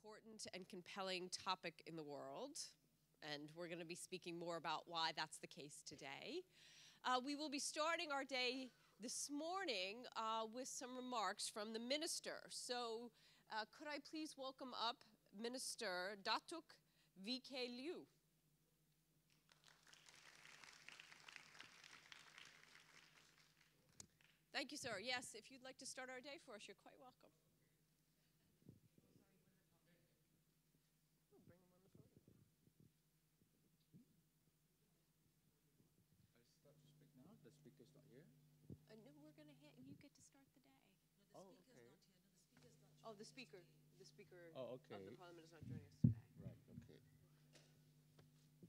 important and compelling topic in the world, and we're going to be speaking more about why that's the case today. We will be starting our day this morning with some remarks from the minister. So could I please welcome up Minister Datuk V.K. Liu. Thank you, sir. Yes, if you'd like to start our day for us, you're quite welcome. You get to start the day. No, the speaker's not here. No, the speaker's not. Oh, the speaker Oh, of okay. the parliament is not joining us today. Right, okay.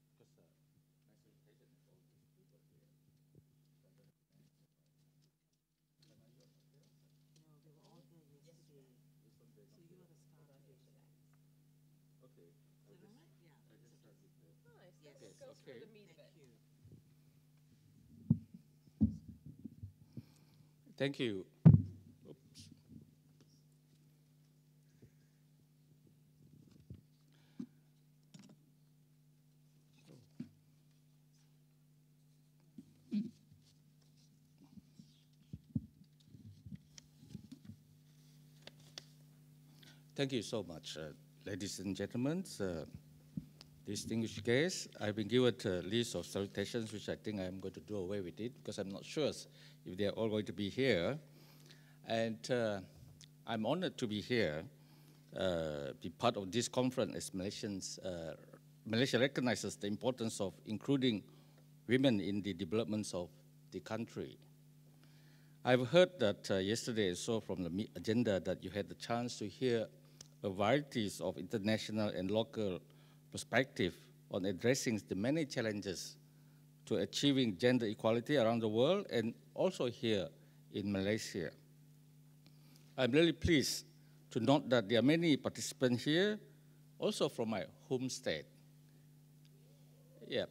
Because nice invitation for all these people here. No, they were all there yesterday. So you are the starter here today. Okay. Is that all right? Yeah. I just start with the... Nice. Yes. Let's go through the meat of it. Thank you. Thank you. Oops. Thank you so much, ladies and gentlemen, distinguished guests. I've been given a list of salutations, which I think I'm going to do away with it because I'm not sure if they're all going to be here. And I'm honored to be here, be part of this conference as Malaysia recognizes the importance of including women in the development of the country. I've heard that yesterday I saw from the agenda that you had the chance to hear a varieties of international and local perspective on addressing the many challenges to achieving gender equality around the world and also here in Malaysia. I'm really pleased to note that there are many participants here, also from my home state. Yeah,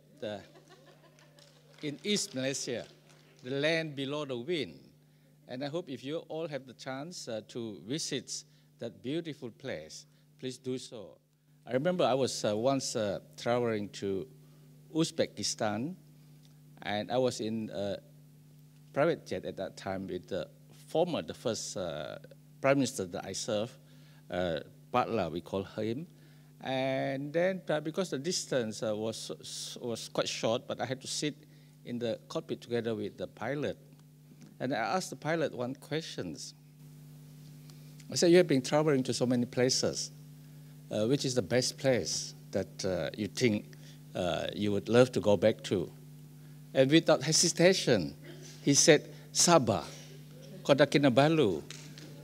in East Malaysia, the land below the wind. And I hope if you all have the chance to visit that beautiful place, please do so. I remember I was once traveling to Uzbekistan, and I was in a private jet at that time with the first prime minister that I served, Patla, we call him. And then because the distance was quite short, but I had to sit in the cockpit together with the pilot. And I asked the pilot one question. I said, you have been traveling to so many places. Which is the best place that you think you would love to go back to? And without hesitation, he said, Sabah, Kota Kinabalu.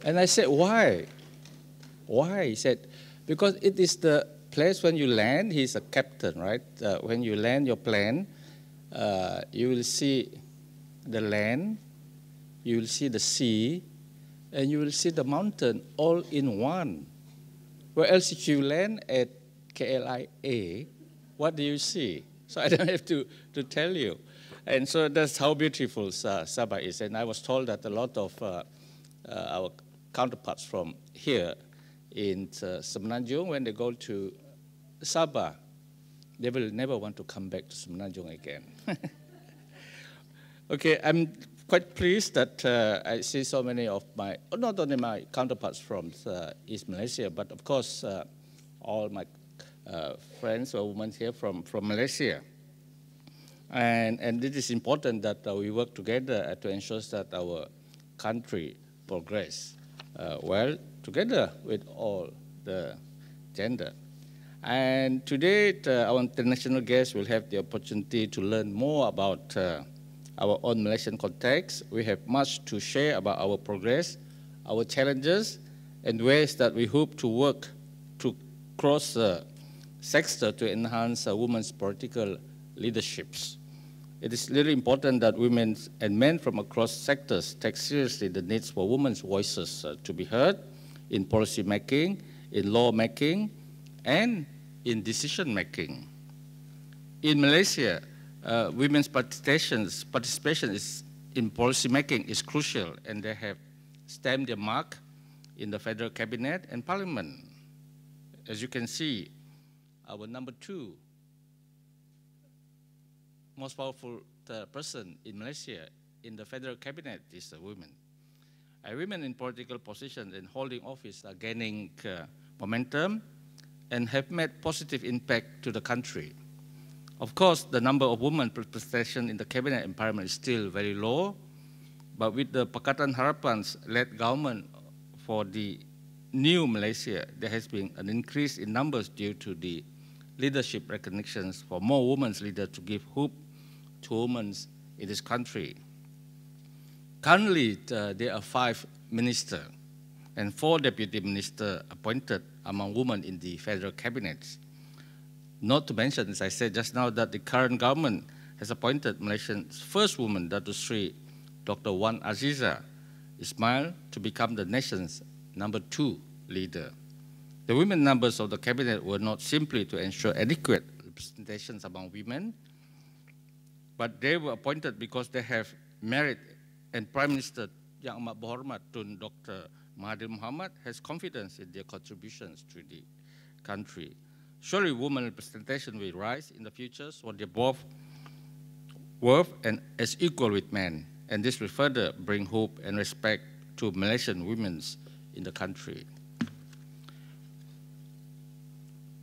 And I said, why? Why? He said, because it is the place when you land. He's a captain, right? When you land your plane, you will see the land, you will see the sea, and you will see the mountain all in one. Where else if you land at KLIA, what do you see? So I don't have to tell you. And so that's how beautiful Sabah is. And I was told that a lot of our counterparts from here in Semenanjung, when they go to Sabah, they will never want to come back to Semenanjung again. Okay, I'm quite pleased that I see so many of my, not only my counterparts from East Malaysia, but of course all my friends or women here from Malaysia. And it is important that we work together to ensure that our country progress well together with all the gender. And today our international guests will have the opportunity to learn more about our own Malaysian context. We have much to share about our progress, our challenges, and ways that we hope to work to cross the sector to enhance women's political leaderships. It is really important that women and men from across sectors take seriously the needs for women's voices to be heard in policy making, in law making, and in decision making. In Malaysia, women's participation in policy making is crucial, and they have stamped their mark in the federal cabinet and parliament. as you can see, our number 2 most powerful person in Malaysia in the federal cabinet is a woman. Women in political positions and holding office are gaining momentum and have made positive impact to the country. Of course, the number of women representation in the cabinet and parliament is still very low, but with the Pakatan Harapan's led government for the new Malaysia, there has been an increase in numbers due to the leadership recognitions for more women leaders to give hope to women in this country. Currently, there are 5 ministers and 4 deputy ministers appointed among women in the federal cabinet. Not to mention, as I said just now, that the current government has appointed Malaysia's first woman, Dato Sri Dr. Wan Aziza Ismail, to become the nation's number 2 leader. The women members of the cabinet were not simply to ensure adequate representations among women, but they were appointed because they have merit, and Prime Minister Yang Amat Berhormat Tun Dr. Mahathir Mohamad has confidence in their contributions to the country. Surely women representation will rise in the future so they're both worth and as equal with men, and this will further bring hope and respect to Malaysian women in the country.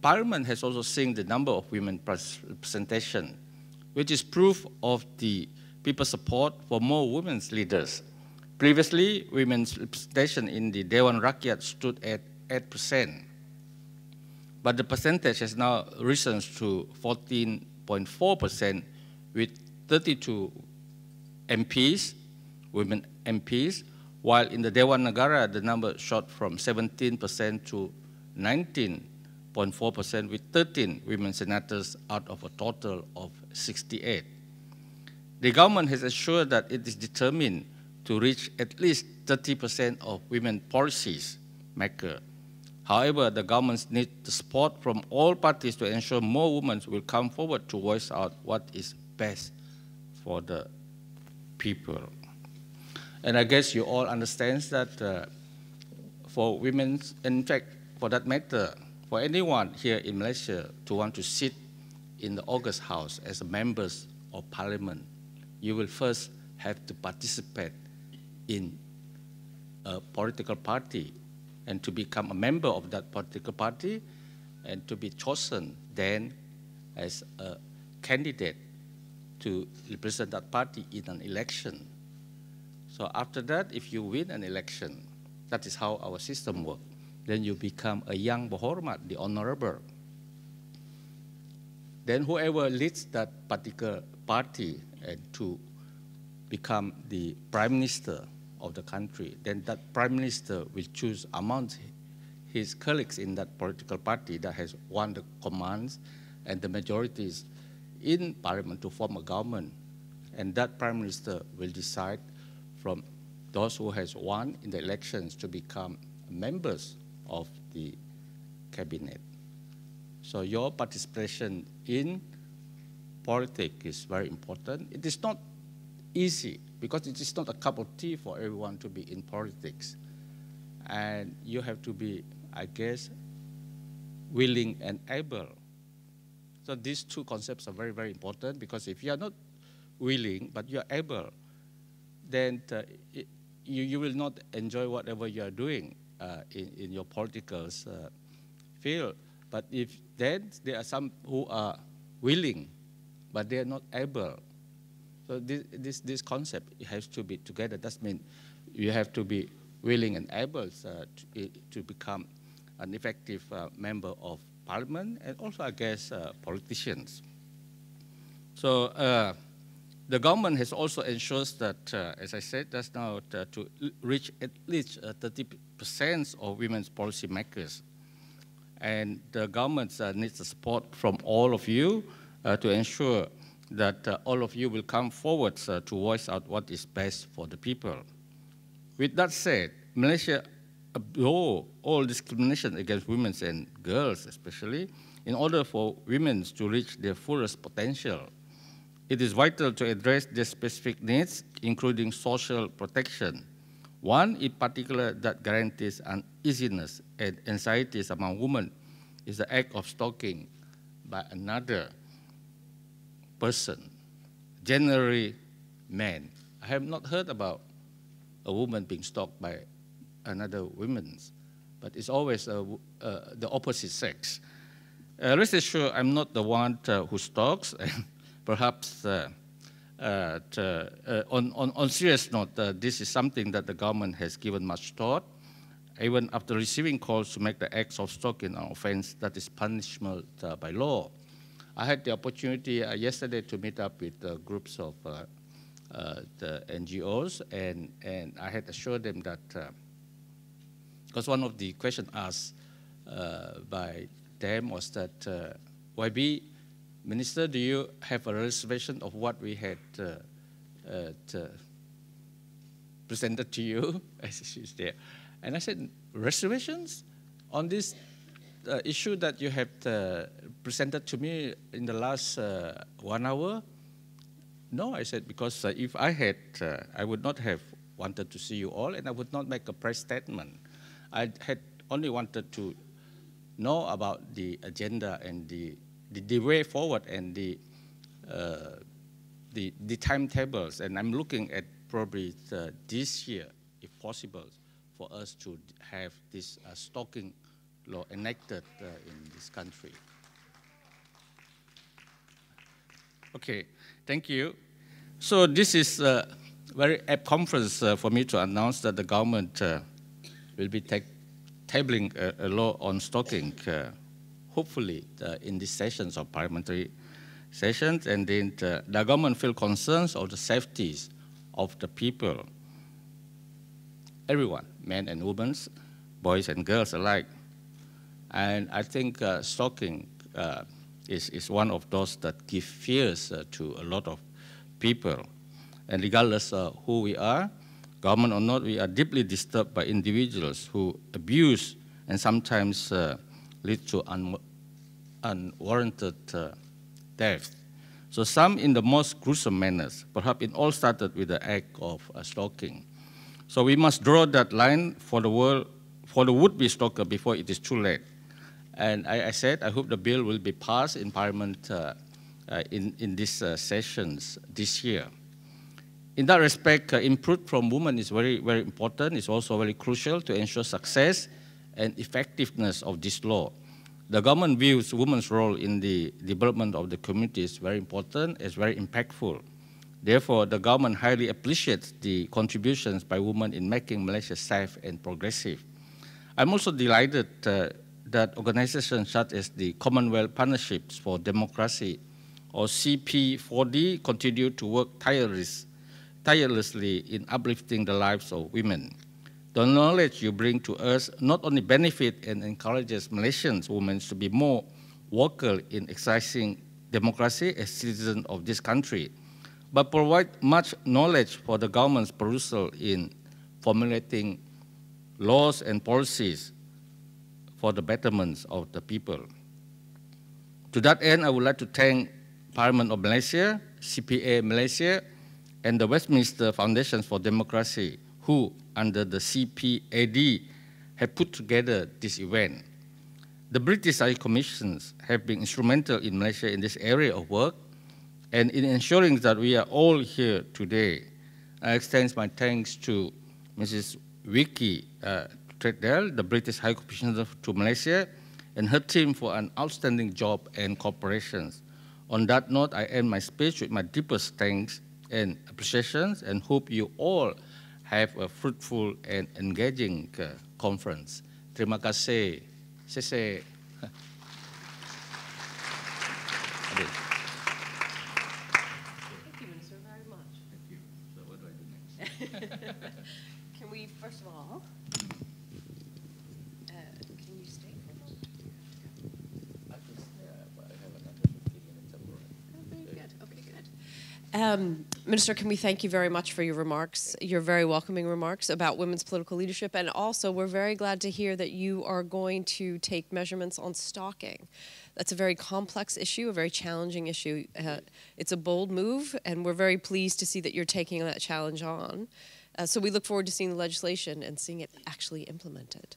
Parliament has also seen the number of women representation, which is proof of the people's support for more women's leaders. Previously, women's representation in the Dewan Rakyat stood at 8%, but the percentage has now risen to 14.4% with 32 MPs, women MPs, while in the Dewan Negara, the number shot from 17% to 19.4% with 13 women senators out of a total of 68. The government has assured that it is determined to reach at least 30% of women policies maker. However, the government needs the support from all parties to ensure more women will come forward to voice out what is best for the people. And I guess you all understand that for women, in fact, for that matter, for anyone here in Malaysia to want to sit in the August House as members of Parliament, you will first have to participate in a political party and to become a member of that political party and to be chosen then as a candidate to represent that party in an election. So after that, if you win an election, that is how our system works, then you become a Yang Berhormat, the honorable. Then whoever leads that particular party and to become the prime minister of the country, then that prime minister will choose among his colleagues in that political party that has won the commands and the majorities in parliament to form a government. And that prime minister will decide from those who has won in the elections to become members of the cabinet. So your participation in politics is very important. It is not easy because it is not a cup of tea for everyone to be in politics. And you have to be, I guess, willing and able. So these two concepts are very, very important because if you are not willing but you are able, then you will not enjoy whatever you are doing in your political field. But if then there are some who are willing, but they are not able. So this concept has to be together. That means you have to be willing and able to become an effective member of parliament and also, I guess, politicians. So the government has also ensured that, as I said just now, to reach at least 30% of women's policy makers. And the government needs the support from all of you to ensure that all of you will come forward to voice out what is best for the people. With that said, Malaysia abhors all discrimination against women and girls especially in order for women to reach their fullest potential. It is vital to address their specific needs, including social protection. One in particular that guarantees uneasiness and anxieties among women is the act of stalking by another person, generally man. I have not heard about a woman being stalked by another woman, but it's always the opposite sex. Rest assured, I'm not the one who stalks. Perhaps on serious note, this is something that the government has given much thought, even after receiving calls to make the acts of stalking an offense that is punishable by law. I had the opportunity yesterday to meet up with groups of the NGOs, and I had assured them that, because one of the questions asked by them was that, YB, Minister, do you have a reservation of what we had presented to you? As she's there. And I said, reservations on this issue that you have presented to me in the last 1 hour? No, I said, because if I had, I would not have wanted to see you all, and I would not make a press statement. I had only wanted to know about the agenda and the way forward and the timetables. And I'm looking at probably this year, if possible, for us to have this stalking law enacted in this country. Okay, thank you. So this is a very apt conference for me to announce that the government will be tabling a law on stalking, hopefully in these sessions of parliamentary sessions, and then the government feel concerns of the safeties of the people, everyone, men and women, boys and girls alike. And I think stalking is one of those that give fears to a lot of people. And regardless of who we are, government or not, we are deeply disturbed by individuals who abuse and sometimes lead to unwarranted death. So some in the most gruesome manners. Perhaps it all started with the act of stalking. So we must draw that line for the would-be stalker before it is too late. And I said, I hope the bill will be passed in Parliament in these sessions this year. In that respect, input from women is very, very important. It's also very crucial to ensure success and effectiveness of this law. The government views women's role in the development of the community is very important, it's very impactful. Therefore, the government highly appreciates the contributions by women in making Malaysia safe and progressive. I'm also delighted that organizations such as the Commonwealth Partnerships for Democracy, or CP4D, continue to work tirelessly in uplifting the lives of women. The knowledge you bring to us not only benefits and encourages Malaysian women to be more vocal in exercising democracy as citizens of this country, but provide much knowledge for the government's perusal in formulating laws and policies for the betterment of the people. To that end, I would like to thank Parliament of Malaysia, CPA Malaysia, and the Westminster Foundation for Democracy, who, under the CPAD, have put together this event. The British High Commissions have been instrumental in Malaysia in this area of work and in ensuring that we are all here today. I extend my thanks to Mrs. Vicky Treadell, the British High Commissioner to Malaysia, and her team for an outstanding job and cooperation. On that note, I end my speech with my deepest thanks and appreciations, and hope you all have a fruitful and engaging conference. Terima kasih. Sese. Thank you, Minister, very much. Thank you. So what do I do next? Can we, first of all, can you stay for a moment? I just, I have another 15 minutes. Oh, very good. Okay, good. Minister, can we thank you very much for your remarks, your very welcoming remarks about women's political leadership, and also we're very glad to hear that you are going to take measurements on stalking. That's a very complex issue, a very challenging issue. It's a bold move, and we're very pleased to see that you're taking that challenge on. So we look forward to seeing the legislation and seeing it actually implemented.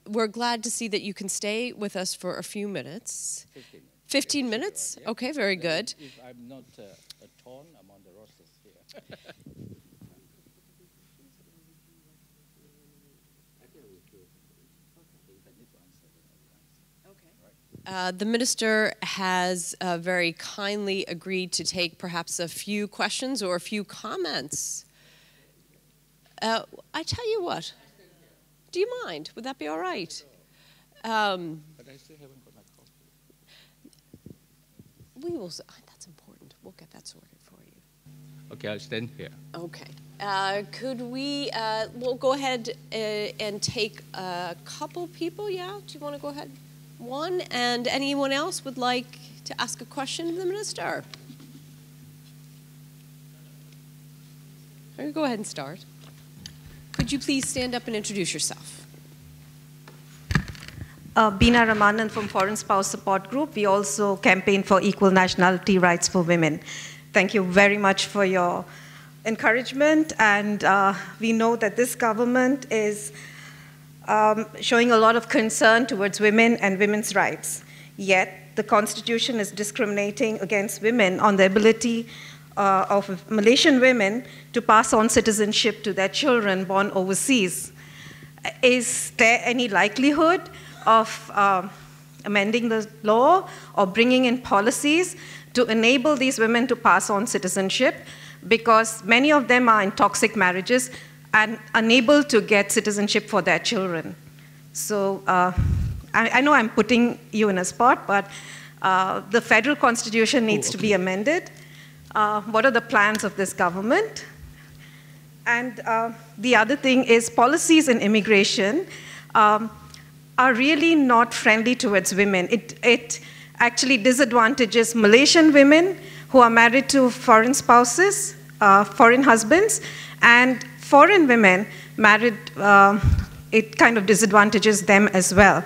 We're glad to see that you can stay with us for a few minutes. 15 minutes? Okay, very good. If I'm not a ton, I'm on the rosters here. The minister has very kindly agreed to take perhaps a few questions or a few comments. I tell you what, do you mind? Would that be all right? But I still haven't got my copy. We will, that's important. We'll get that sorted for you. Okay, I'll stand here. Okay. Could we, we'll go ahead and take a couple people, yeah? Do you want to go ahead? One, and anyone else would like to ask a question of the minister? Go ahead and start. Could you please stand up and introduce yourself? Bina Ramanan from Foreign Spouse Support Group. We also campaign for equal nationality rights for women. Thank you very much for your encouragement, and we know that this government is showing a lot of concern towards women and women's rights. Yet, the Constitution is discriminating against women on the ability of Malaysian women to pass on citizenship to their children born overseas. Is there any likelihood of amending the law or bringing in policies to enable these women to pass on citizenship? Because many of them are in toxic marriages and unable to get citizenship for their children. So I know I'm putting you in a spot, but the federal constitution needs to be amended. What are the plans of this government? And the other thing is policies in immigration are really not friendly towards women. It actually disadvantages Malaysian women who are married to foreign spouses, foreign husbands, and foreign women married, it kind of disadvantages them as well.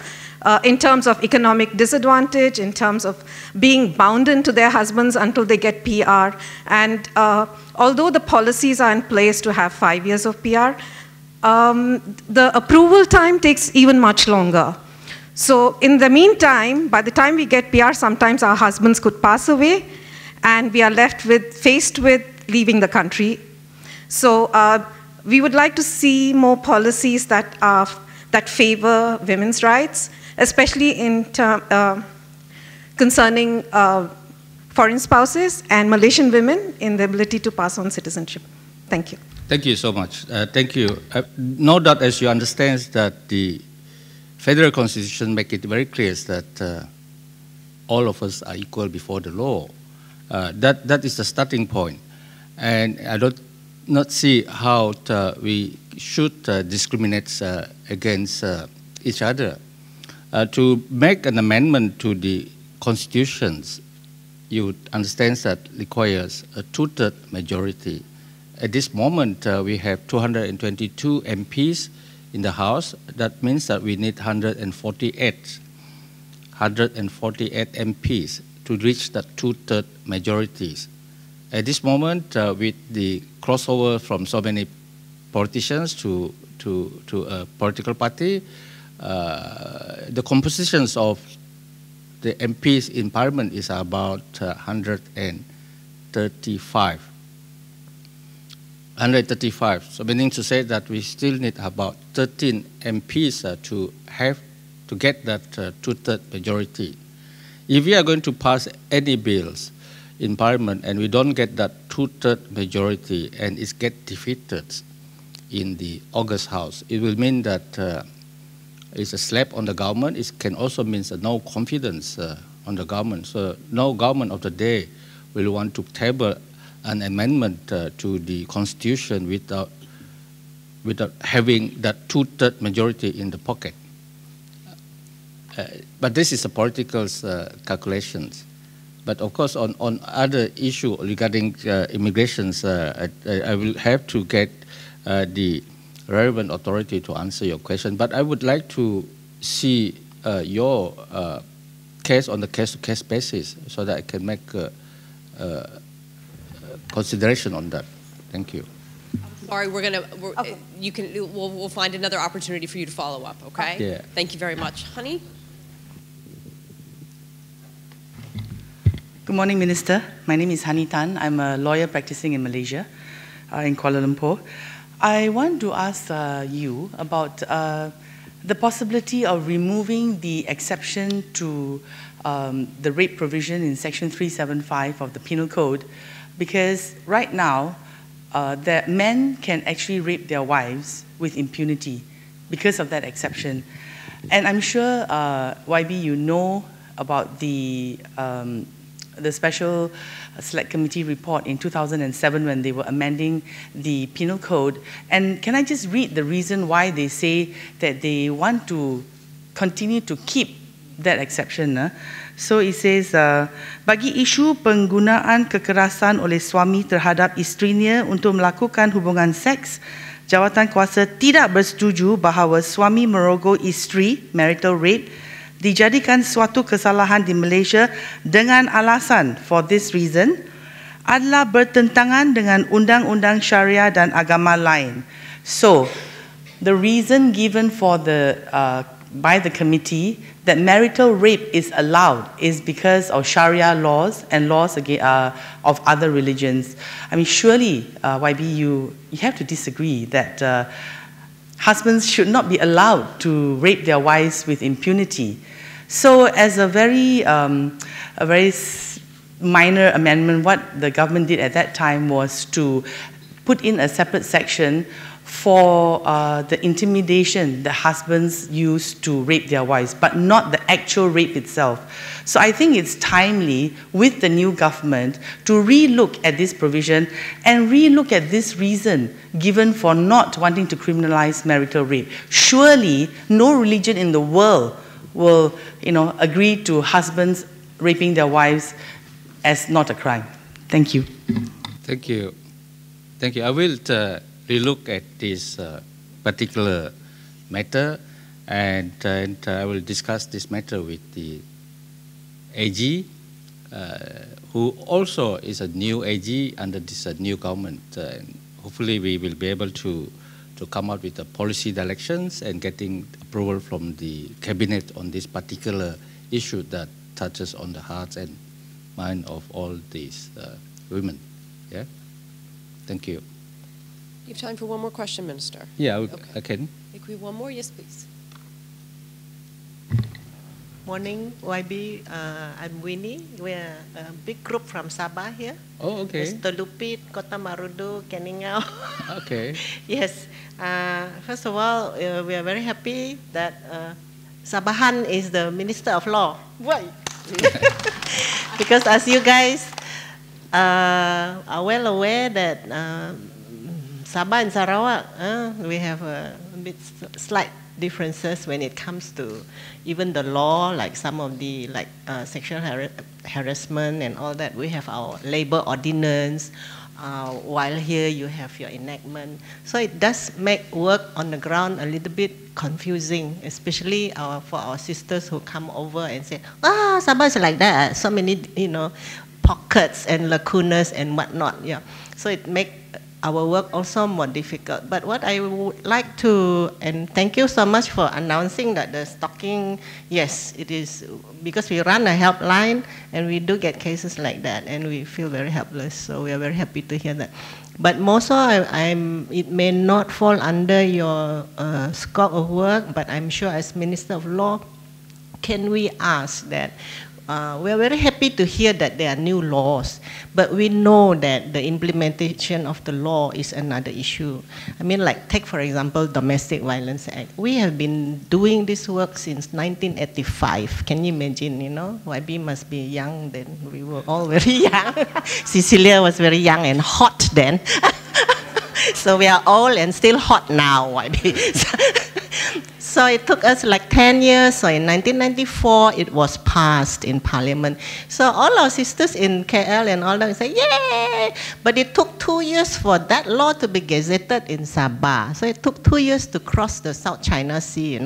In terms of economic disadvantage, in terms of being bound to their husbands until they get PR. And although the policies are in place to have 5 years of PR, the approval time takes even much longer. So in the meantime, by the time we get PR, sometimes our husbands could pass away, and we are faced with leaving the country. So we would like to see more policies that favor women's rights, especially concerning foreign spouses and Malaysian women in the ability to pass on citizenship. Thank you. Thank you so much. Thank you. No doubt, as you understand, that the federal constitution makes it very clear that all of us are equal before the law. That is the starting point. And I do not see how we should discriminate against each other. To make an amendment to the constitutions, you understand that requires a two-thirds majority. At this moment, we have 222 MPs in the House. That means that we need 148 MPs to reach that two-thirds majorities. At this moment, with the crossover from so many politicians to a political party, the compositions of the MPs in Parliament is about 135. So meaning to say that we still need about 13 MPs to get that two-thirds majority. If we are going to pass any bills in Parliament and we don't get that two-thirds majority and it gets defeated in the August House, it will mean that it's a slap on the government. It can also mean no confidence on the government. So no government of the day will want to table an amendment to the constitution without having that two-thirds majority in the pocket. But this is a political calculations. But of course, on other issue regarding immigrations, I will have to get the relevant authority to answer your question. But I would like to see your case on the case-to-case basis so that I can make consideration on that. Thank you. I'm All right, Okay. we'll find another opportunity for you to follow up, okay? Yeah. Thank you very much. Honey? Good morning, Minister. My name is Hani Tan. I'm a lawyer practicing in Malaysia, in Kuala Lumpur. I want to ask you about the possibility of removing the exception to the rape provision in Section 375 of the Penal Code, because right now, that men can actually rape their wives with impunity because of that exception. And I'm sure, YB, you know about the Special Select Committee report in 2007 when they were amending the Penal Code. And can I just read the reason why they say that they want to continue to keep that exception? So it says, bagi isu penggunaan kekerasan oleh suami terhadap isterinya untuk melakukan hubungan seks, jawatan kuasa tidak bersetuju bahawa suami merogoh isteri, marital rape, dijadikan suatu kesalahan di Malaysia dengan alasan for this reason adalah bertentangan dengan undang-undang syariah dan agama lain. So, the reason given for by the committee that marital rape is allowed is because of Sharia laws and laws of other religions. I mean, surely, YB, you have to disagree that husbands should not be allowed to rape their wives with impunity. So as a very minor amendment, what the government did at that time was to put in a separate section for the intimidation that husbands use to rape their wives, but not the actual rape itself. So I think it's timely with the new government to relook at this provision and relook at this reason given for not wanting to criminalize marital rape. Surely no religion in the world will, agree to husbands raping their wives as not a crime. Thank you. Thank you. Thank you. I will relook at this particular matter, and I will discuss this matter with the AG, who also is a new AG under this new government. And hopefully we will be able to come out with the policy directions and getting approval from the cabinet on this particular issue that touches on the hearts and mind of all these women. Yeah. Thank you. You have time for one more question, Minister? Yeah, Okay. I can. Think we have one more? Yes, please. Morning, YB. I'm Winnie. We're a big group from Sabah here. Oh, okay. Mr. Lupit, Kota Marudu, Keningau. Okay. Yes. First of all, we are very happy that Sabahan is the Minister of Law. Why? Because as you guys are well aware that Sabah and Sarawak, we have a bit slight differences when it comes to even the law, like some of the sexual harassment and all that. We have our labor ordinance, while here you have your enactment. So it does make work on the ground a little bit confusing, especially for our sisters who come over and say, Sabah is like that, so many pockets and lacunas and whatnot. Yeah, so it makes our work also more difficult. But what I would like to, and thank you so much for announcing that the stalking, yes, it is, because we run a helpline and we do get cases like that and we feel very helpless. So we are very happy to hear that. But most it may not fall under your scope of work, but I'm sure as Minister of Law, can we ask that we are very happy to hear that there are new laws, but we know that the implementation of the law is another issue. I mean, take for example, Domestic Violence Act. We have been doing this work since 1985. Can you imagine, YB must be young then. We were all very young. Cecilia was very young and hot then. So we are old and still hot now, YB. So it took us 10 years. So in 1994, it was passed in Parliament. So all our sisters in KL and all that say, yay! But it took 2 years for that law to be gazetted in Sabah. So it took 2 years to cross the South China Sea,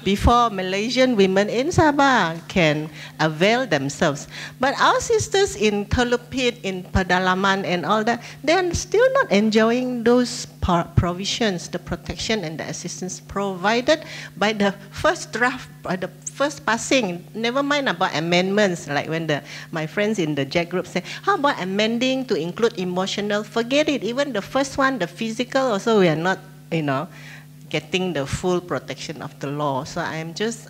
before Malaysian women in Sabah can avail themselves. But our sisters in Telupit, in Pedalaman and all that, they're still not enjoying those provisions, the protection and the assistance provided by the first draft, by the first passing. Never mind about amendments, like when my friends in the JAG group say, how about amending to include emotional? Forget it. Even the first one, the physical, also we are not, getting the full protection of the law. So I'm just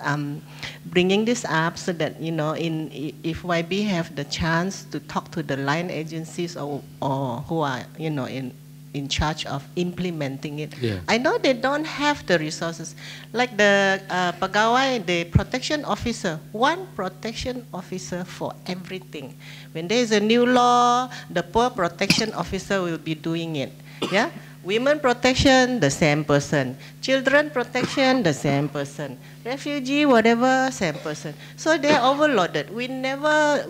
bringing this up so that, if YB have the chance to talk to the line agencies or who are, in charge of implementing it. Yeah. I know they don't have the resources. Like the pegawai, the protection officer, one protection officer for everything. When there is a new law, the poor protection officer will be doing it. Yeah? Women protection, the same person. Children protection, the same person. Refugee, whatever, same person. So they're overloaded. We never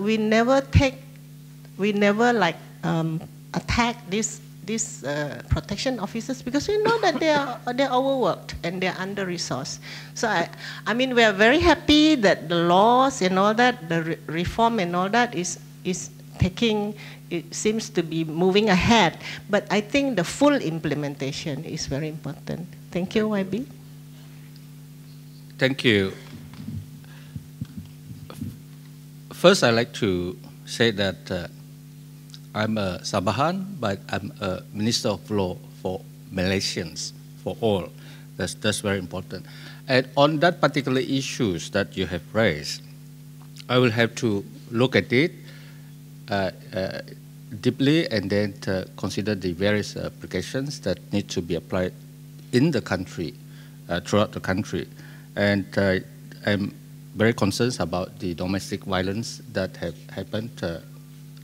attack these protection officers because we know that they're overworked and they're under-resourced. So I mean, we are very happy that the laws and all that, the reform and all that is taking. It seems to be moving ahead, but I think the full implementation is very important. Thank you, YB. Thank you. First, I'd like to say that I'm a Sabahan, but I'm a Minister of Law for Malaysians, for all. That's very important. And on that particular issues that you have raised, I will have to look at it deeply and then consider the various applications that need to be applied in the country, throughout the country. And I'm very concerned about the domestic violence that have happened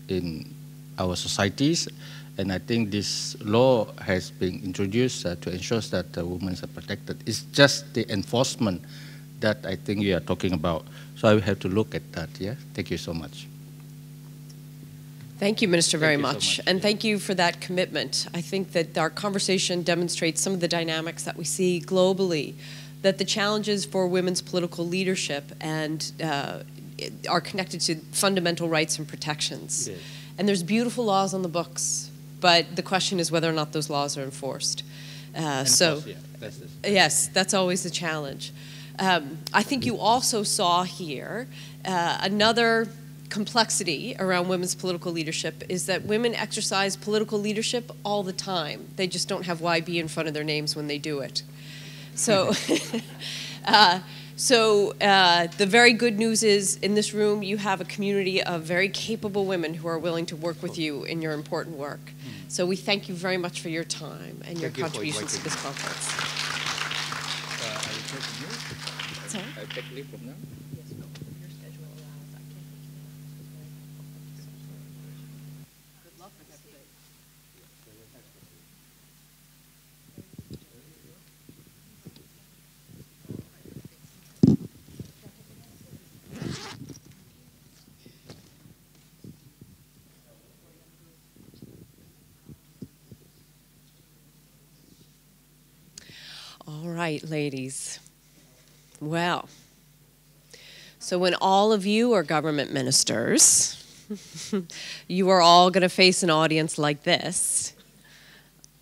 in our societies. And I think this law has been introduced to ensure that women are protected. It's just the enforcement that I think you are talking about. So I will have to look at that, yeah? Thank you so much. Thank you, Minister, very Thank you so much. much. And thank you for that commitment. I think that our conversation demonstrates some of the dynamics that we see globally, that the challenges for women's political leadership and are connected to fundamental rights and protections. Yes. And there's beautiful laws on the books, but the question is whether or not those laws are enforced. Yes, that's always the challenge. I think you also saw here another complexity around women's political leadership is that women exercise political leadership all the time. They just don't have YB in front of their names when they do it. So, the very good news is in this room you have a community of very capable women who are willing to work with you in your important work. So we thank you very much for your time and your contributions to this conference. Sorry? I'll take leave from now. All right, ladies. Well, so when all of you are government ministers, you are all going to face an audience like this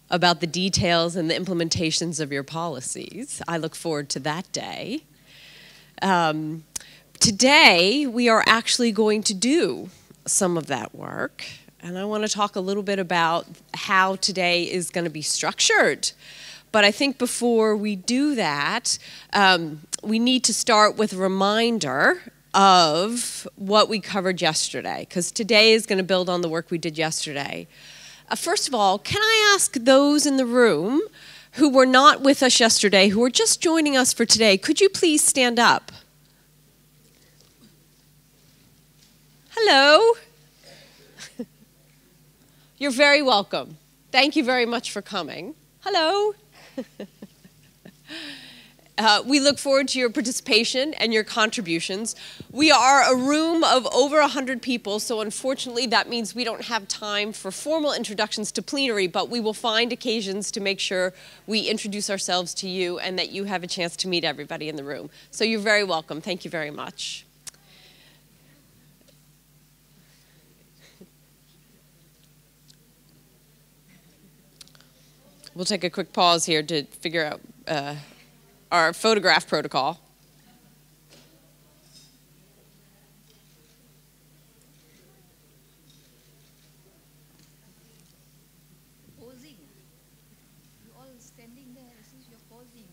about the details and the implementations of your policies. I look forward to that day. Today, we are actually going to do some of that work, and I want to talk a little bit about how today is going to be structured. But I think before we do that, we need to start with a reminder of what we covered yesterday, because today is going to build on the work we did yesterday. First of all, can I ask those in the room who were not with us yesterday, who are just joining us for today, could you please stand up? Hello. You're very welcome. Thank you very much for coming. Hello. We look forward to your participation and your contributions. We are a room of over 100 people, so unfortunately that means we don't have time for formal introductions to plenary, but we will find occasions to make sure we introduce ourselves to you and that you have a chance to meet everybody in the room. So you're very welcome. Thank you very much. We'll take a quick pause here to figure out our photograph protocol. Posing. You all standing there, this is your posing.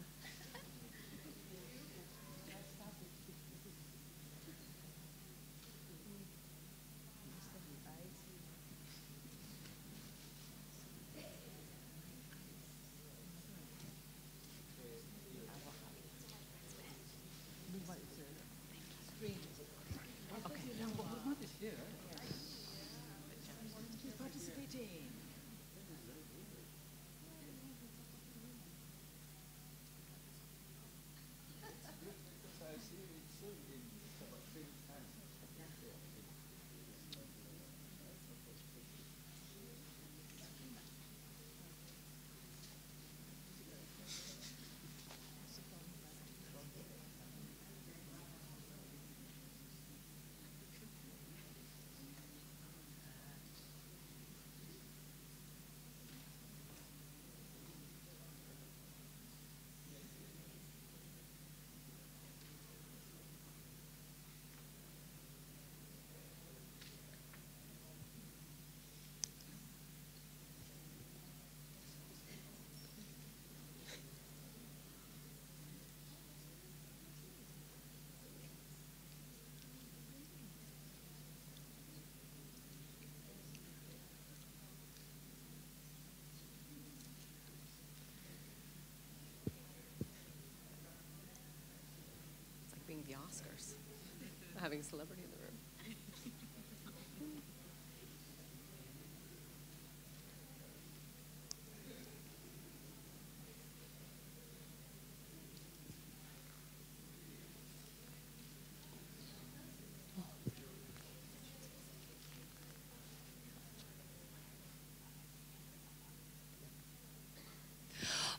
Being the Oscars, having a celebrity in the room.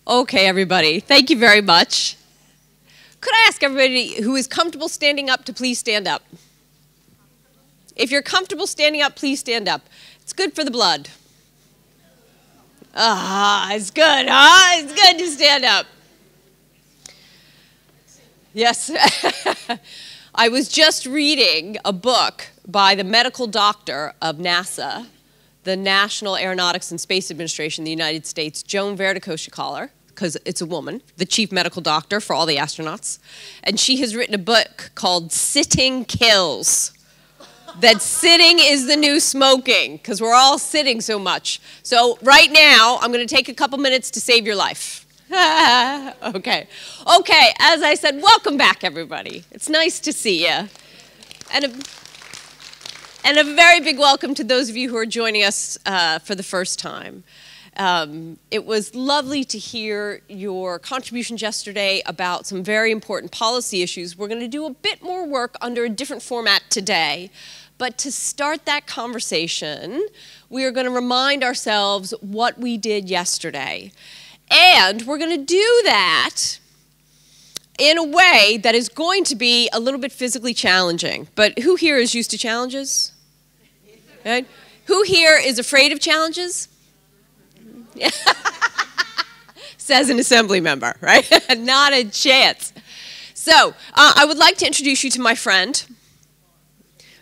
Okay, everybody, thank you very much. Could I ask everybody who is comfortable standing up to please stand up? If you're comfortable standing up, please stand up. It's good for the blood. It's good, huh? It's good to stand up. Yes. I was just reading a book by the medical doctor of NASA, the National Aeronautics and Space Administration in the United States, Joan Verdekoshikaler, because it's a woman, the chief medical doctor for all the astronauts. And she has written a book called Sitting Kills. That sitting is the new smoking, because we're all sitting so much. So right now, I'm going to take a couple minutes to save your life. Okay, as I said, welcome back, everybody. It's nice to see you. And a very big welcome to those of you who are joining us for the first time. It was lovely to hear your contributions yesterday about some very important policy issues. We're going to do a bit more work under a different format today. But to start that conversation, we are going to remind ourselves what we did yesterday. And we're going to do that in a way that is going to be a little bit physically challenging. But who here is used to challenges? Right? Who here is afraid of challenges? Says an assembly member, right? Not a chance. So I would like to introduce you to my friend.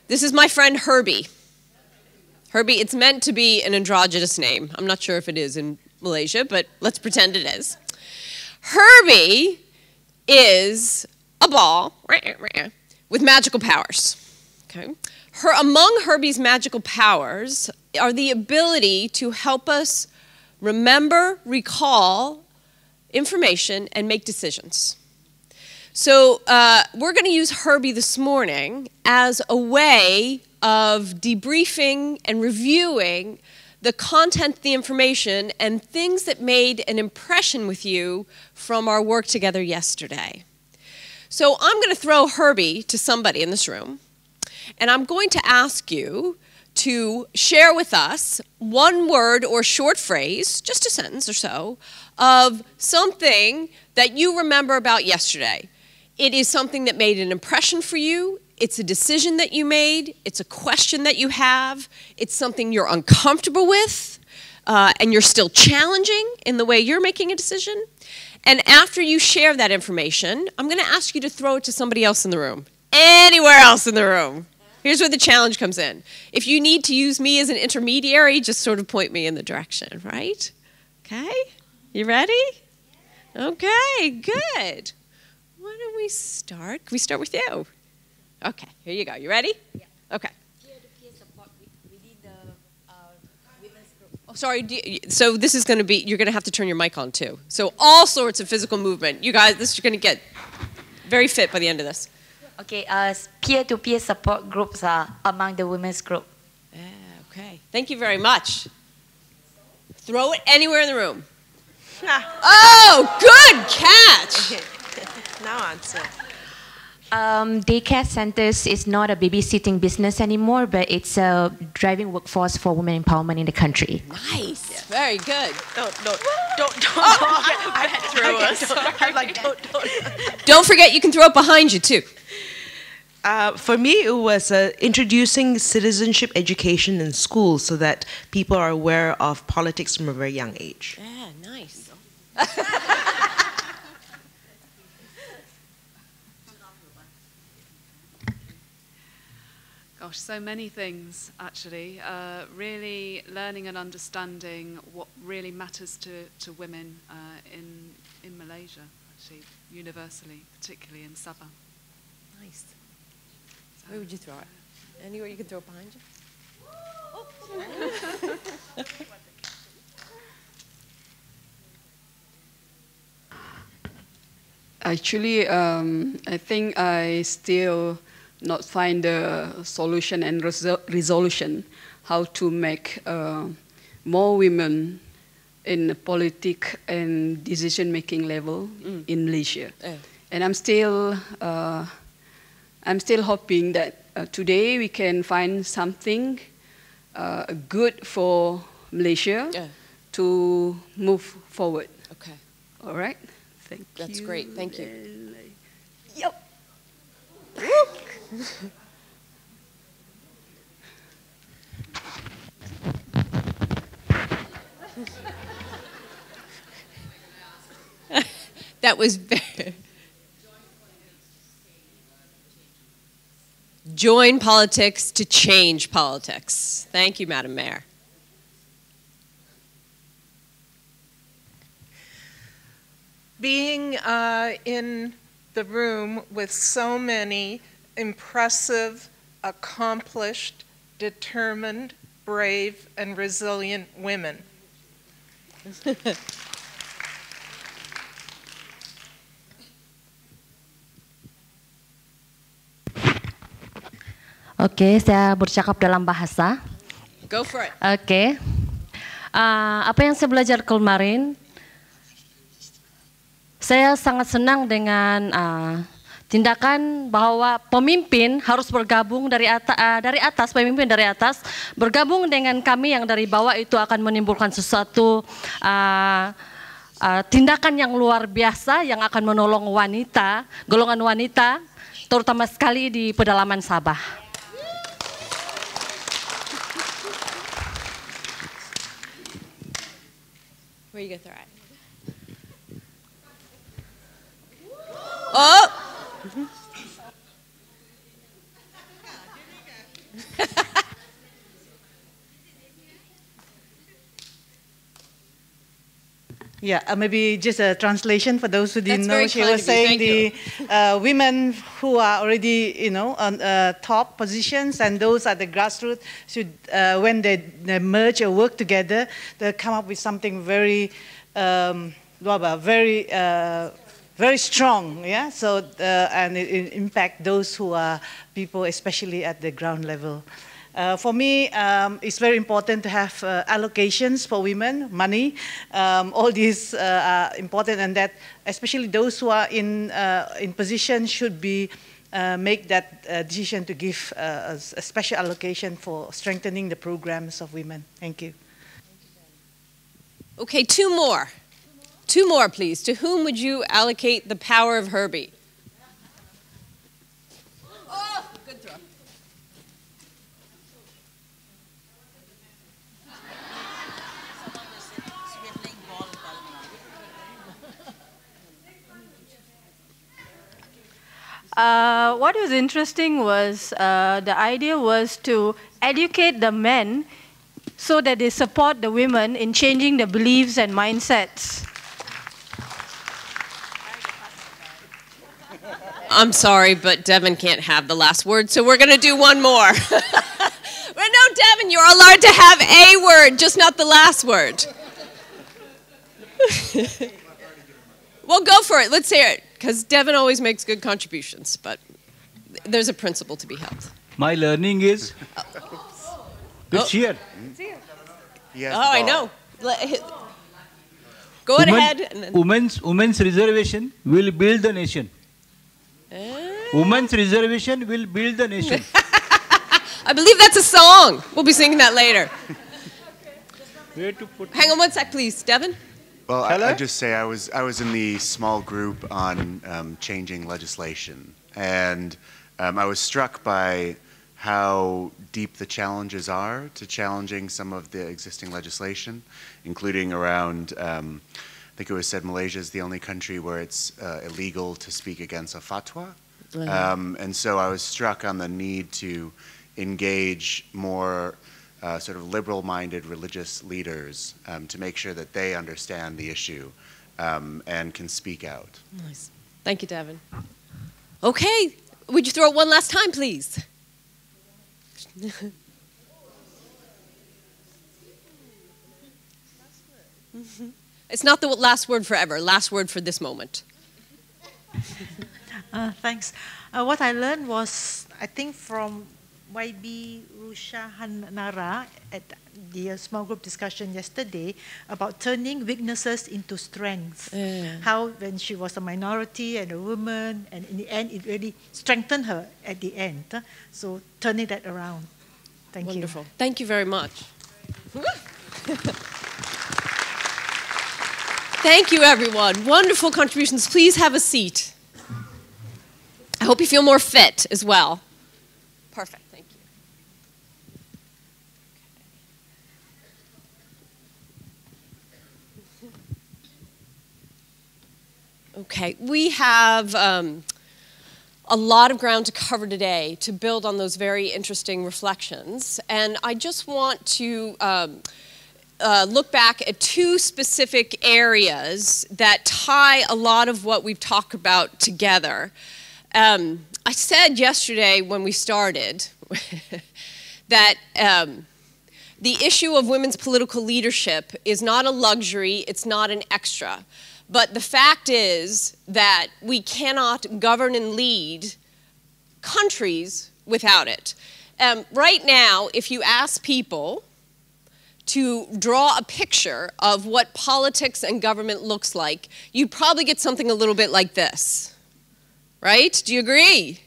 This is my friend Herbie. Herbie, it's meant to be an androgynous name. I'm not sure if it is in Malaysia, but let's pretend it is. Herbie is a ball with magical powers. Okay? Among Herbie's magical powers are the ability to help us remember, recall information, and make decisions. So we're going to use Herbie this morning as a way of debriefing and reviewing the content, the information, and things that made an impression with you from our work together yesterday. So I'm going to throw Herbie to somebody in this room, and I'm going to ask you to share with us one word or short phrase, just a sentence or so, of something that you remember about yesterday. It is something that made an impression for you. It's a decision that you made. It's a question that you have. It's something you're uncomfortable with, and you're still challenging in the way you're making a decision. And after you share that information, I'm going to ask you to throw it to somebody else in the room, anywhere else in the room. Here's where the challenge comes in. If you need to use me as an intermediary, just sort of point me in the direction, right? Okay? You ready? Okay, good. Why don't we start? Can we start with you? Okay, here you go. You ready? Yeah. Okay. Peer-to-peer support within the women's group. Oh, sorry, so this is going to be, you're going to have to turn your mic on too. So all sorts of physical movement. You guys, you're going to get very fit by the end of this. Okay, peer-to-peer support groups are among the women's group. Yeah, okay. Thank you very much. Throw it anywhere in the room. Oh, good catch. Now answer. Daycare centers is not a babysitting business anymore, but it's a driving workforce for women empowerment in the country. Nice. Yes. Very good. Don't. Don't forget you can throw it behind you too. For me, it was introducing citizenship education in schools so that people are aware of politics from a very young age. Yeah, nice. Gosh, so many things, actually. Really learning and understanding what really matters to women in Malaysia, actually, universally, particularly in Sabah. Nice. Where would you throw it? Anywhere you can throw it behind you? Actually, I think I still not find a solution and resolution how to make more women in the politics and decision-making level in Malaysia. And I'm still hoping that today we can find something good for Malaysia to move forward. Okay. All right. Thank you. That's great. Thank you. Yep. That was very... Join politics to change politics. Thank you, Madam Mayor. Being in the room with so many impressive, accomplished, determined, brave, and resilient women. Oke, saya bercakap dalam bahasa. Go for it. Oke. Apa yang saya belajar kemarin, saya sangat senang dengan tindakan bahwa pemimpin harus bergabung dari atas, pemimpin dari atas bergabung dengan kami yang dari bawah, itu akan menimbulkan sesuatu tindakan yang luar biasa yang akan menolong wanita, golongan wanita, terutama sekali di pedalaman Sabah. Where you gonna throw it? Oh! Yeah, maybe just a translation for those who didn't That's know. very She kind was of you. saying Thank the women who are already, on top positions, and those at the grassroots should, when they merge or work together, they come up with something very, very strong. Yeah. So and it impact those who are people, especially at the ground level. For me, it's very important to have allocations for women, money. All these are important, and that especially those who are in position should be make that decision to give a special allocation for strengthening the programs of women. Thank you. Okay, two more. Two more, please. To whom would you allocate the power of Herbie? Oh, good throw. What was interesting was the idea was to educate the men so that they support the women in changing their beliefs and mindsets. I'm sorry, but Devin can't have the last word, so we're going to do one more. Well, no, Devin, you're allowed to have a word, just not the last word. Well, go for it. Let's hear it, because Devin always makes good contributions, but there's a principle to be held. My learning is... It's here. Oh, I know. Go ahead. And then... Women's reservation will build the nation. Women's reservation will build the nation. I believe that's a song. We'll be singing that later. Hang on one sec, please. Devin? Well, I just say I was in the small group on changing legislation, and I was struck by how deep the challenges are to challenging some of the existing legislation, including around, I think it was said Malaysia is the only country where it's illegal to speak against a fatwa. And so I was struck on the need to engage more sort of liberal-minded religious leaders to make sure that they understand the issue and can speak out. Nice. Thank you, Devin. Okay. Would you throw it one last time, please? It's not the last word forever. Last word for this moment. Thanks. What I learned was, I think, from YB Rushahanara at the small group discussion yesterday about turning weaknesses into strengths. How when she was a minority and a woman, and in the end it really strengthened her at the end. So turning that around. Thank you. Wonderful. Thank you very much. Thank you, everyone. Wonderful contributions. Please have a seat. I hope you feel more fit as well. Perfect. Thank you. Okay, we have a lot of ground to cover today to build on those very interesting reflections. And I just want to look back at two specific areas that tie a lot of what we've talked about together. I said yesterday when we started that the issue of women's political leadership is not a luxury, it's not an extra. But the fact is that we cannot govern and lead countries without it. Right now, if you ask people to draw a picture of what politics and government looks like, you'd probably get something a little bit like this. Right? Do you agree?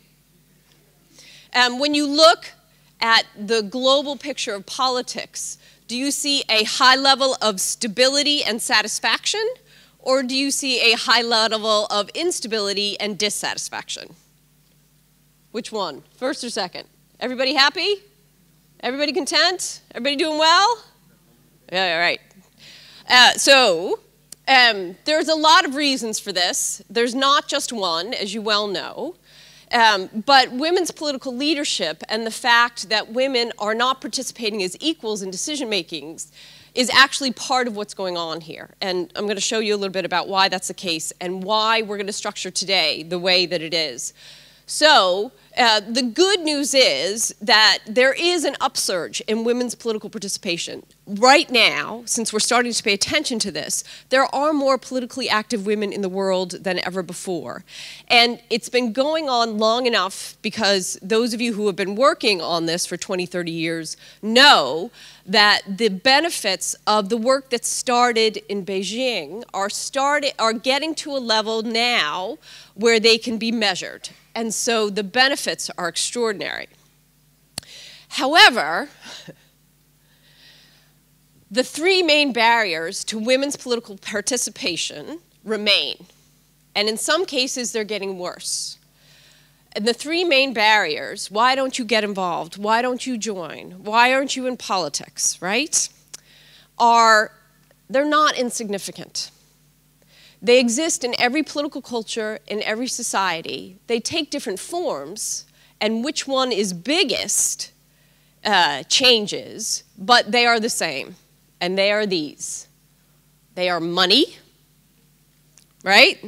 When you look at the global picture of politics, do you see a high level of stability and satisfaction, or do you see a high level of instability and dissatisfaction? Which one? First or second? Everybody happy? Everybody content? Everybody doing well? Yeah, all right. There's a lot of reasons for this. There's not just one, as you well know. But women's political leadership and the fact that women are not participating as equals in decision-making is actually part of what's going on here. And I'm going to show you a little bit about why that's the case and why we're going to structure today the way that it is. So the good news is that there is an upsurge in women's political participation. Right now, since we're starting to pay attention to this, there are more politically active women in the world than ever before. And it's been going on long enough because those of you who have been working on this for 20, 30 years know that the benefits of the work that started in Beijing are getting to a level now where they can be measured. And so the benefits are extraordinary. However, the three main barriers to women's political participation remain. And in some cases, they're getting worse. And the three main barriers, why don't you get involved? Why don't you join? Why aren't you in politics, right? They're not insignificant. They exist in every political culture, in every society. They take different forms, and which one is biggest changes, but they are the same, and they are these. They are money, right?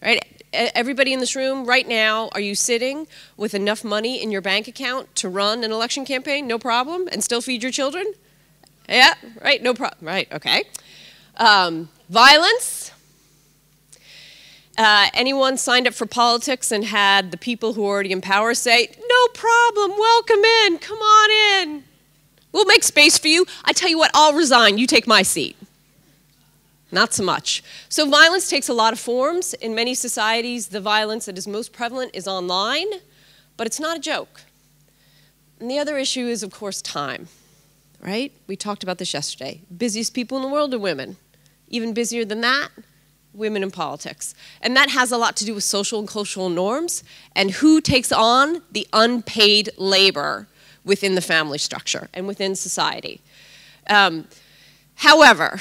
Right? Everybody in this room right now, are you sitting with enough money in your bank account to run an election campaign? No problem, and still feed your children? Yeah, right, no problem, right, okay. Violence. Anyone signed up for politics and had the people who are already in power say, no problem, welcome in, come on in. We'll make space for you. I tell you what, I'll resign, you take my seat. Not so much. So violence takes a lot of forms. In many societies, the violence that is most prevalent is online, but it's not a joke. And the other issue is, of course, time, right? We talked about this yesterday. Busiest people in the world are women. Even busier than that, women in politics. And that has a lot to do with social and cultural norms and who takes on the unpaid labor within the family structure and within society. However,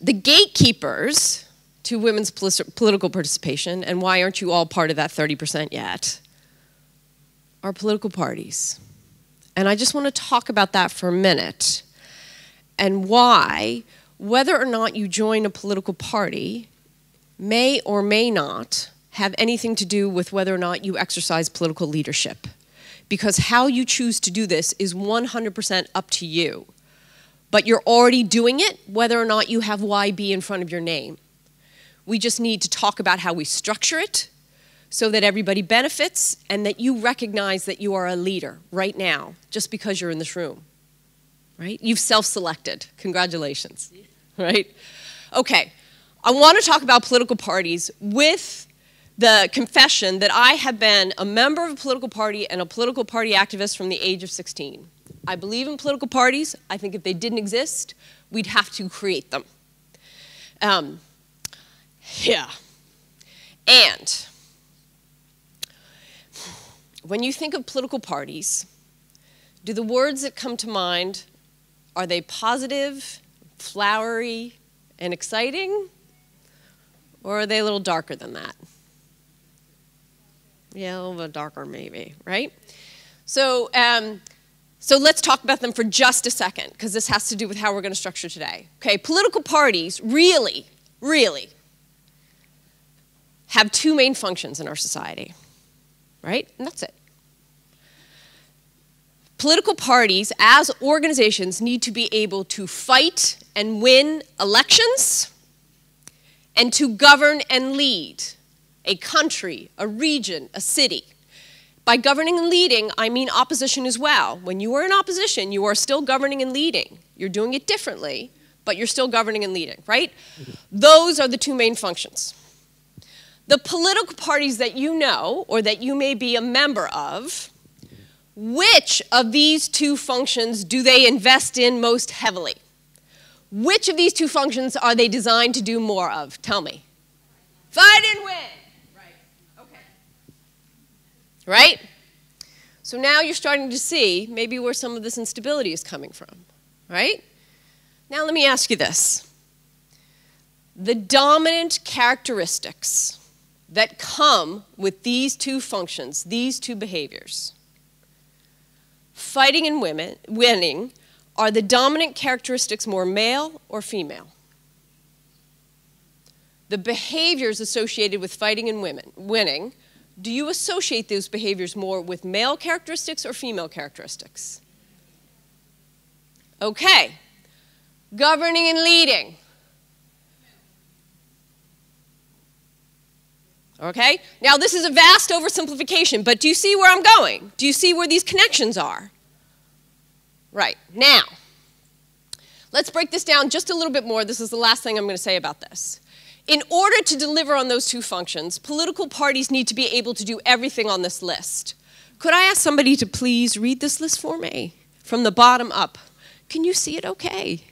the gatekeepers to women's political participation, and why aren't you all part of that 30% yet, are political parties. And I just want to talk about that for a minute and why whether or not you join a political party may or may not have anything to do with whether or not you exercise political leadership. Because how you choose to do this is 100% up to you. But you're already doing it whether or not you have YB in front of your name. We just need to talk about how we structure it so that everybody benefits and that you recognize that you are a leader right now just because you're in this room. Right? You've self-selected. Congratulations. Right? Okay. I want to talk about political parties with the confession that I have been a member of a political party and a political party activist from the age of 16. I believe in political parties. I think if they didn't exist, we'd have to create them. Yeah. And when you think of political parties, do the words that come to mind, are they positive, flowery, and exciting? Or are they a little darker than that? Yeah, a little bit darker maybe, right? So let's talk about them for just a second, because this has to do with how we're going to structure today. Okay, political parties really, really have two main functions in our society, right? And that's it. Political parties, as organizations, need to be able to fight and win elections and to govern and lead a country, a region, a city. By governing and leading, I mean opposition as well. When you are in opposition, you are still governing and leading. You're doing it differently, but you're still governing and leading, right? Those are the two main functions. The political parties that you know or that you may be a member of, which of these two functions do they invest in most heavily? Which of these two functions are they designed to do more of? Tell me. Fight and win. Right. Okay. Right? So now you're starting to see maybe where some of this instability is coming from. Right? Now let me ask you this. The dominant characteristics that come with these two functions, these two behaviors, fighting and winning, are the dominant characteristics more male or female? The behaviors associated with fighting and winning, Do you associate those behaviors more with male characteristics or female characteristics? Okay. Governing and leading. Okay? Now, this is a vast oversimplification, but do you see where I'm going? Do you see where these connections are? Right. Now, let's break this down just a little bit more. This is the last thing I'm going to say about this. In order to deliver on those two functions, political parties need to be able to do everything on this list. Could I ask somebody to please read this list for me from the bottom up? Can you see it okay?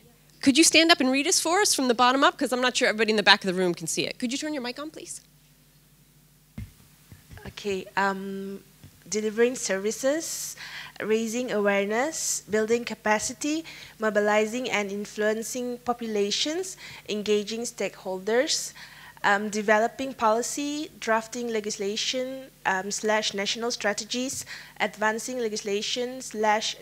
Could you stand up and read this for us from the bottom up? Because I'm not sure everybody in the back of the room can see it. Could you turn your mic on, please? Okay, delivering services, raising awareness, building capacity, mobilizing and influencing populations, engaging stakeholders, developing policy, drafting legislation / national strategies, advancing legislation /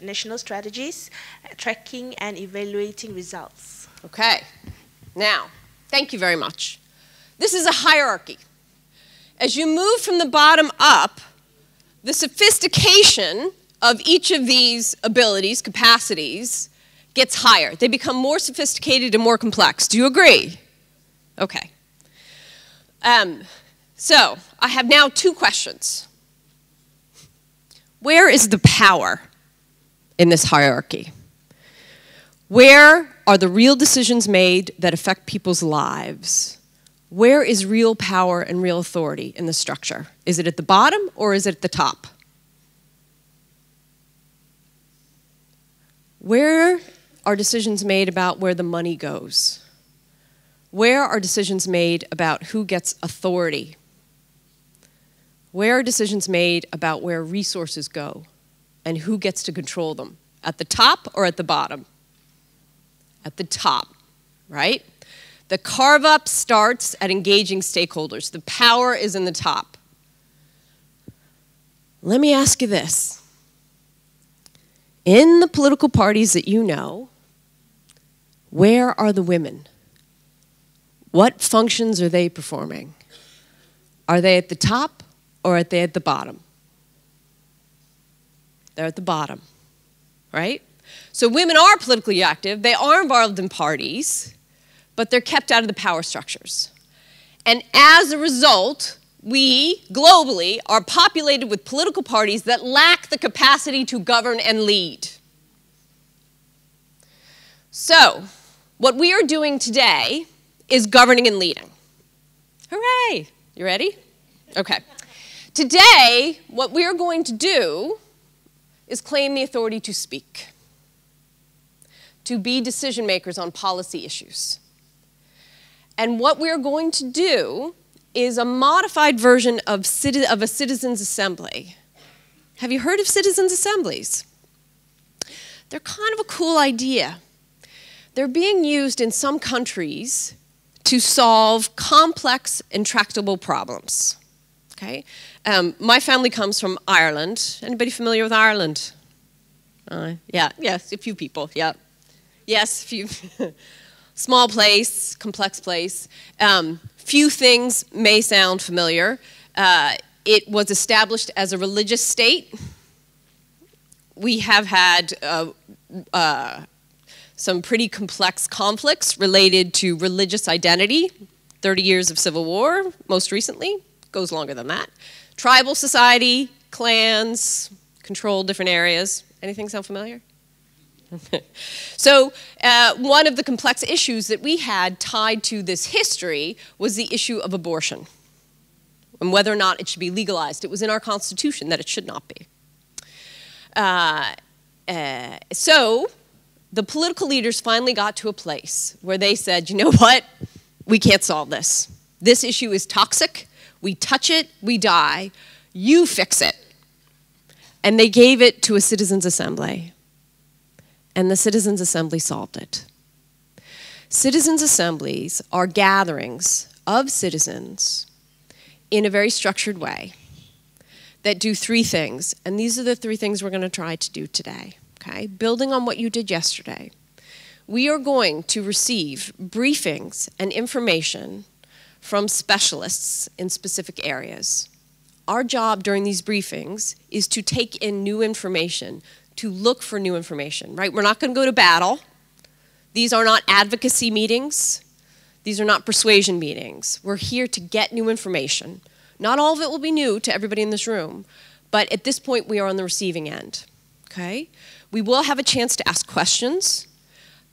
national strategies, tracking and evaluating results. Okay. Now, thank you very much. This is a hierarchy. As you move from the bottom up, the sophistication of each of these abilities, capacities, gets higher. They become more sophisticated and more complex. Do you agree? Okay. So, I have now two questions. Where is the power in this hierarchy? Where are the real decisions made that affect people's lives? Where is real power and real authority in the structure? Is it at the bottom or is it at the top? Where are decisions made about where the money goes? Where are decisions made about who gets authority? Where are decisions made about where resources go and who gets to control them? At the top or at the bottom? At the top, right? The carve-up starts at engaging stakeholders. The power is in the top. Let me ask you this. In the political parties that you know, where are the women? What functions are they performing? Are they at the top or are they at the bottom? They're at the bottom, right? So women are politically active. They are involved in parties, but they're kept out of the power structures. And as a result, we, globally, are populated with political parties that lack the capacity to govern and lead. So, what we are doing today is governing and leading. Hooray! You ready? Okay. Today, what we are going to do is claim the authority to speak, to be decision makers on policy issues. And what we're going to do is a modified version of a citizens' assembly. Have you heard of citizens' assemblies? They're kind of a cool idea. They're being used in some countries to solve complex, intractable problems. Okay? My family comes from Ireland. Anybody familiar with Ireland? Yeah, yes, a few people, yeah. Yes, a few. Small place, complex place. Few things may sound familiar. It was established as a religious state. We have had some pretty complex conflicts related to religious identity. 30 years of civil war, most recently. Goes longer than that. Tribal society, clans, control different areas. Anything sound familiar? So one of the complex issues that we had tied to this history was the issue of abortion and whether or not it should be legalized. It was in our Constitution that it should not be. So the political leaders finally got to a place where they said, you know what? We can't solve this. This issue is toxic. We touch it, we die. You fix it. And they gave it to a citizens' assembly. And the Citizens' Assembly solved it. Citizens' assemblies are gatherings of citizens in a very structured way that do three things. And these are the three things we're going to try to do today. Okay? Building on what you did yesterday, we are going to receive briefings and information from specialists in specific areas Our job during these briefings is to take in new information, to look for new information, right? We're not going to go to battle. These are not advocacy meetings. These are not persuasion meetings. We're here to get new information. Not all of it will be new to everybody in this room, but at this point we are on the receiving end, okay? We will have a chance to ask questions.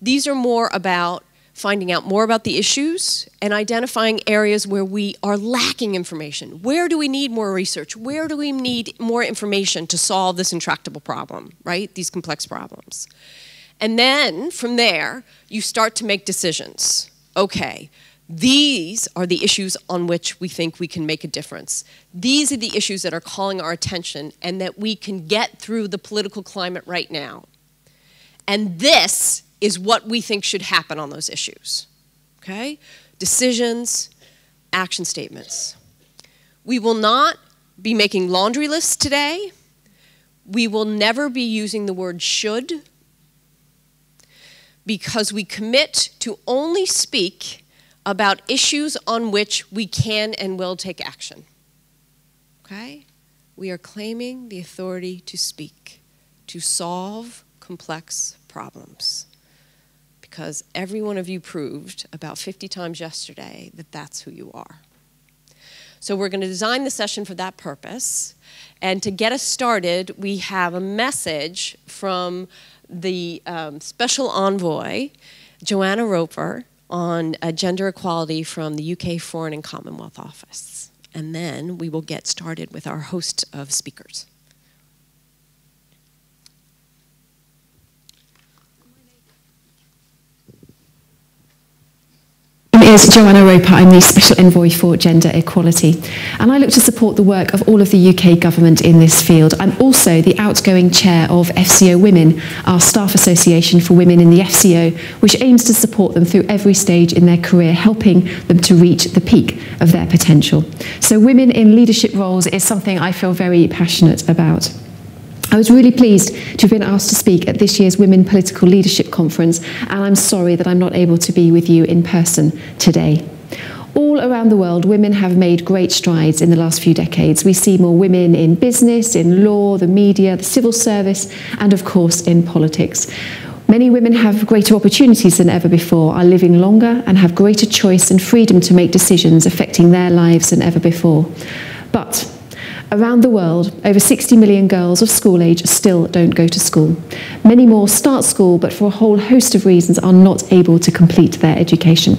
These are more about finding out more about the issues and identifying areas where we are lacking information. Where do we need more research? Where do we need more information to solve this intractable problem, right? These complex problems. And then from there, you start to make decisions. Okay, these are the issues on which we think we can make a difference. These are the issues that are calling our attention and that we can get through the political climate right now. And this is what we think should happen on those issues, okay? Decisions, action statements. We will not be making laundry lists today. We will never be using the word should, because we commit to only speak about issues on which we can and will take action, okay? We are claiming the authority to speak, to solve complex problems. Because every one of you proved about 50 times yesterday that that's who you are. So we're going to design the session for that purpose. And to get us started, we have a message from the Special Envoy, Joanna Roper, on gender equality from the UK Foreign and Commonwealth Office. And then we will get started with our host of speakers. Is Joanna Roper. I'm the Special Envoy for Gender Equality, and I look to support the work of all of the UK government in this field. I'm also the outgoing chair of FCO Women, our staff association for women in the FCO, which aims to support them through every stage in their career, helping them to reach the peak of their potential. So women in leadership roles is something I feel very passionate about. I was really pleased to have been asked to speak at this year's Women Political Leadership Conference, and I'm sorry that I'm not able to be with you in person today. All around the world, women have made great strides in the last few decades. We see more women in business, in law, the media, the civil service, and of course in politics. Many women have greater opportunities than ever before, are living longer, and have greater choice and freedom to make decisions affecting their lives than ever before. But around the world, over 60 million girls of school age still don't go to school. Many more start school, but for a whole host of reasons are not able to complete their education.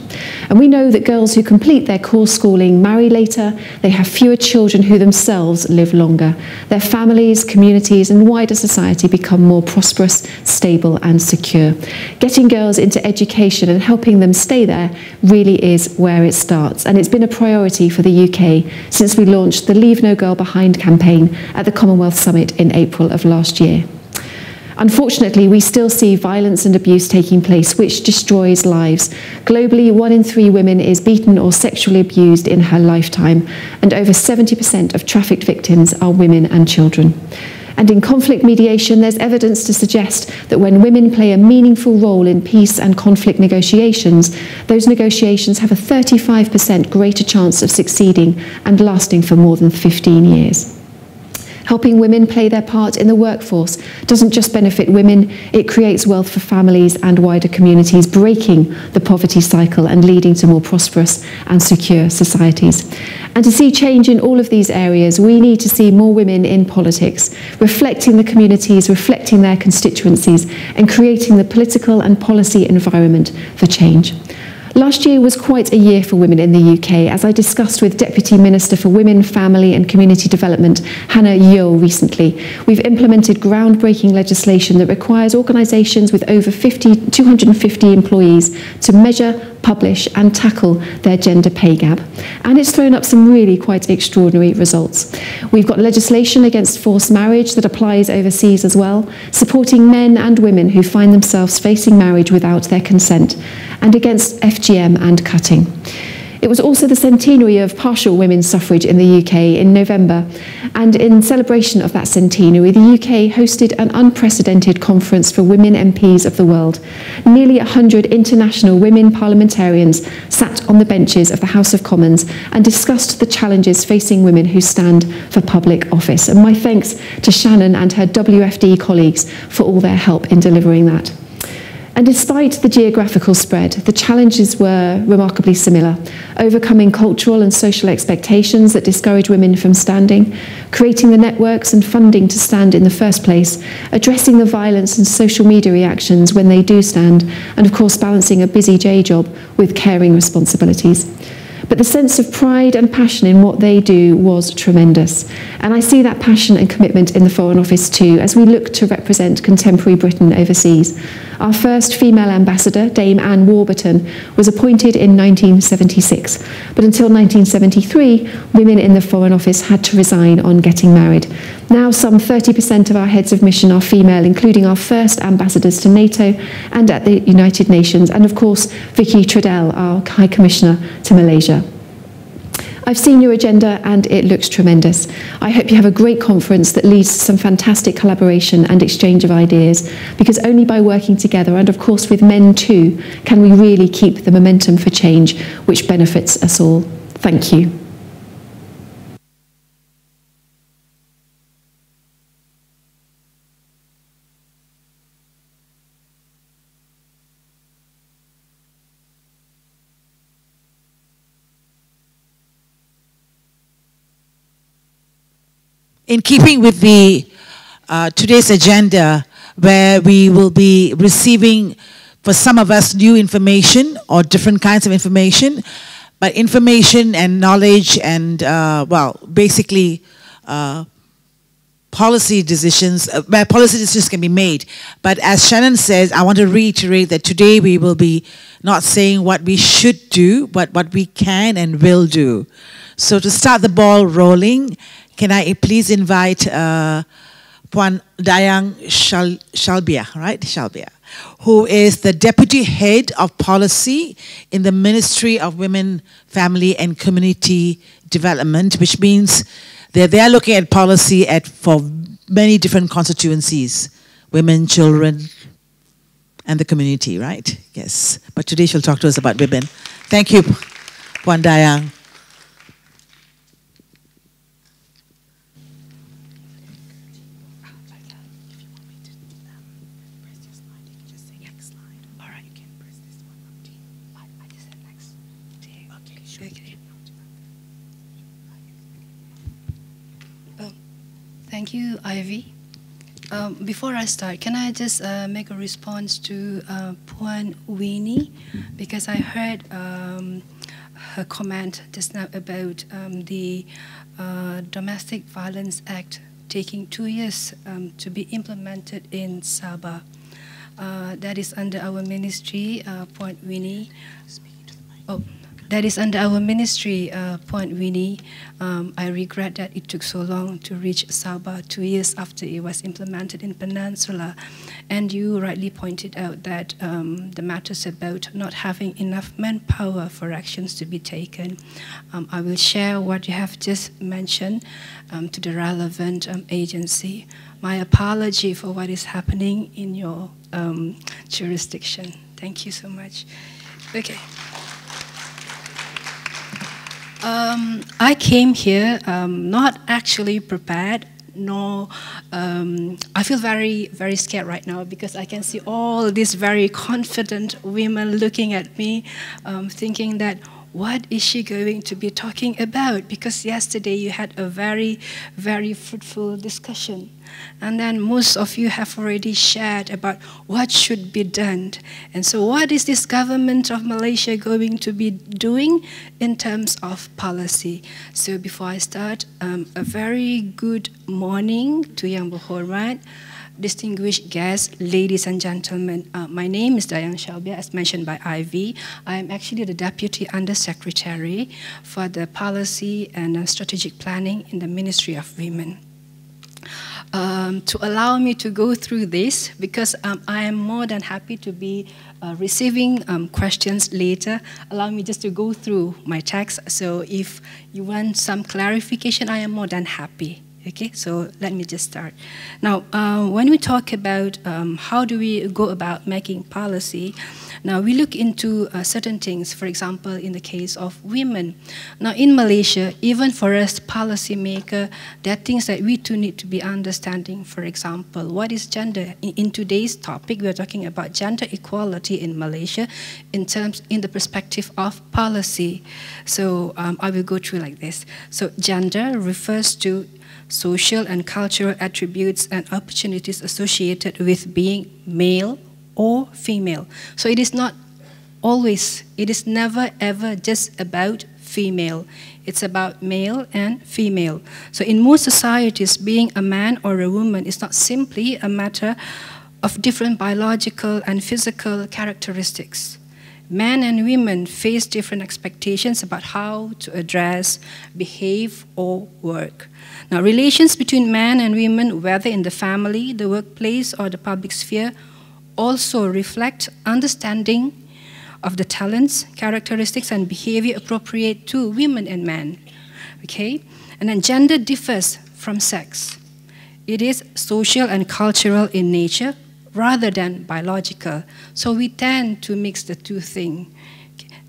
And we know that girls who complete their core schooling marry later, they have fewer children who themselves live longer. Their families, communities, and wider society become more prosperous, stable, and secure. Getting girls into education and helping them stay there really is where it starts. And it's been a priority for the UK since we launched the Leave No Girl Behind campaign at the Commonwealth Summit in April of last year. Unfortunately, we still see violence and abuse taking place, which destroys lives. Globally, 1 in 3 women is beaten or sexually abused in her lifetime, and over 70% of trafficked victims are women and children. And in conflict mediation, there's evidence to suggest that when women play a meaningful role in peace and conflict negotiations, those negotiations have a 35% greater chance of succeeding and lasting for more than 15 years. Helping women play their part in the workforce doesn't just benefit women, it creates wealth for families and wider communities, breaking the poverty cycle and leading to more prosperous and secure societies. And to see change in all of these areas, we need to see more women in politics, reflecting the communities, reflecting their constituencies, and creating the political and policy environment for change. Last year was quite a year for women in the UK, as I discussed with Deputy Minister for Women, Family and Community Development, Hannah Yeo, recently. We've implemented groundbreaking legislation that requires organisations with over 250 employees to measure, publish and tackle their gender pay gap. And it's thrown up some really quite extraordinary results. We've got legislation against forced marriage that applies overseas as well, supporting men and women who find themselves facing marriage without their consent, and against FGM and cutting. It was also the centenary of partial women's suffrage in the UK in November, and in celebration of that centenary, the UK hosted an unprecedented conference for women MPs of the world. Nearly 100 international women parliamentarians sat on the benches of the House of Commons and discussed the challenges facing women who stand for public office. And my thanks to Shannon and her WFD colleagues for all their help in delivering that. And despite the geographical spread, the challenges were remarkably similar: overcoming cultural and social expectations that discourage women from standing, creating the networks and funding to stand in the first place, addressing the violence and social media reactions when they do stand, and of course balancing a busy day job with caring responsibilities. But the sense of pride and passion in what they do was tremendous. And I see that passion and commitment in the Foreign Office too, as we look to represent contemporary Britain overseas. Our first female ambassador, Dame Anne Warburton, was appointed in 1976. But until 1973, women in the Foreign Office had to resign on getting married. Now some 30% of our heads of mission are female, including our first ambassadors to NATO and at the United Nations, and of course, Vicky Trudell, our High Commissioner to Malaysia. I've seen your agenda and it looks tremendous. I hope you have a great conference that leads to some fantastic collaboration and exchange of ideas, because only by working together, and of course with men too, can we really keep the momentum for change which benefits us all. Thank you. In keeping with the today's agenda, where we will be receiving, for some of us, new information or different kinds of information, but information and knowledge and, well, basically policy decisions, where policy decisions can be made. But as Shannon says, I want to reiterate that today we will be not saying what we should do, but what we can and will do. So to start the ball rolling, can I please invite Puan Dayang Shalbia, right? Shalbia, who is the Deputy Head of Policy in the Ministry of Women, Family and Community Development, which means that they are looking at policy for many different constituencies: women, children, and the community, right? Yes. But today she'll talk to us about women. Thank you, Puan Dayang. Thank you, Ivy. Before I start, can I just make a response to Puan Winnie? Because I heard her comment just now about the Domestic Violence Act taking 2 years to be implemented in Sabah. That is under our ministry, Puan Winnie. Oh. That is under our ministry, Puan Winnie. I regret that it took so long to reach Sabah 2 years after it was implemented in Peninsula. And you rightly pointed out that the matters about not having enough manpower for actions to be taken. I will share what you have just mentioned to the relevant agency. My apology for what is happening in your jurisdiction. Thank you so much. Okay. I came here not actually prepared, nor I feel very, very scared right now, because I can see all these very confident women looking at me, thinking that, what is she going to be talking about? Because yesterday you had a very, very fruitful discussion. And then most of you have already shared about what should be done. And so what is this government of Malaysia going to be doing in terms of policy? So before I start, a very good morning to Yang Berhormat, distinguished guests, ladies and gentlemen. My name is Dayang Shalbia, as mentioned by Ivy. I am actually the Deputy Undersecretary for the Policy and Strategic Planning in the Ministry of Women. to allow me to go through this, because I am more than happy to be receiving questions later. Allow me just to go through my text. So if you want some clarification, I am more than happy. Okay, so let me just start. Now, when we talk about how do we go about making policy, now we look into certain things, for example, in the case of women. Now, in Malaysia, even for us policymaker, there are things that we too need to be understanding. For example, what is gender? In today's topic, we are talking about gender equality in Malaysia in the perspective of policy. So I will go through like this. So gender refers to social and cultural attributes and opportunities associated with being male or female. So it is not always, it is never ever just about female. It's about male and female. So in most societies, being a man or a woman is not simply a matter of different biological and physical characteristics. Men and women face different expectations about how to address, behave, or work. Now, relations between men and women, whether in the family, the workplace, or the public sphere, also reflect understanding of the talents, characteristics, and behavior appropriate to women and men. Okay? And then gender differs from sex. It is social and cultural in nature rather than biological. So we tend to mix the two things.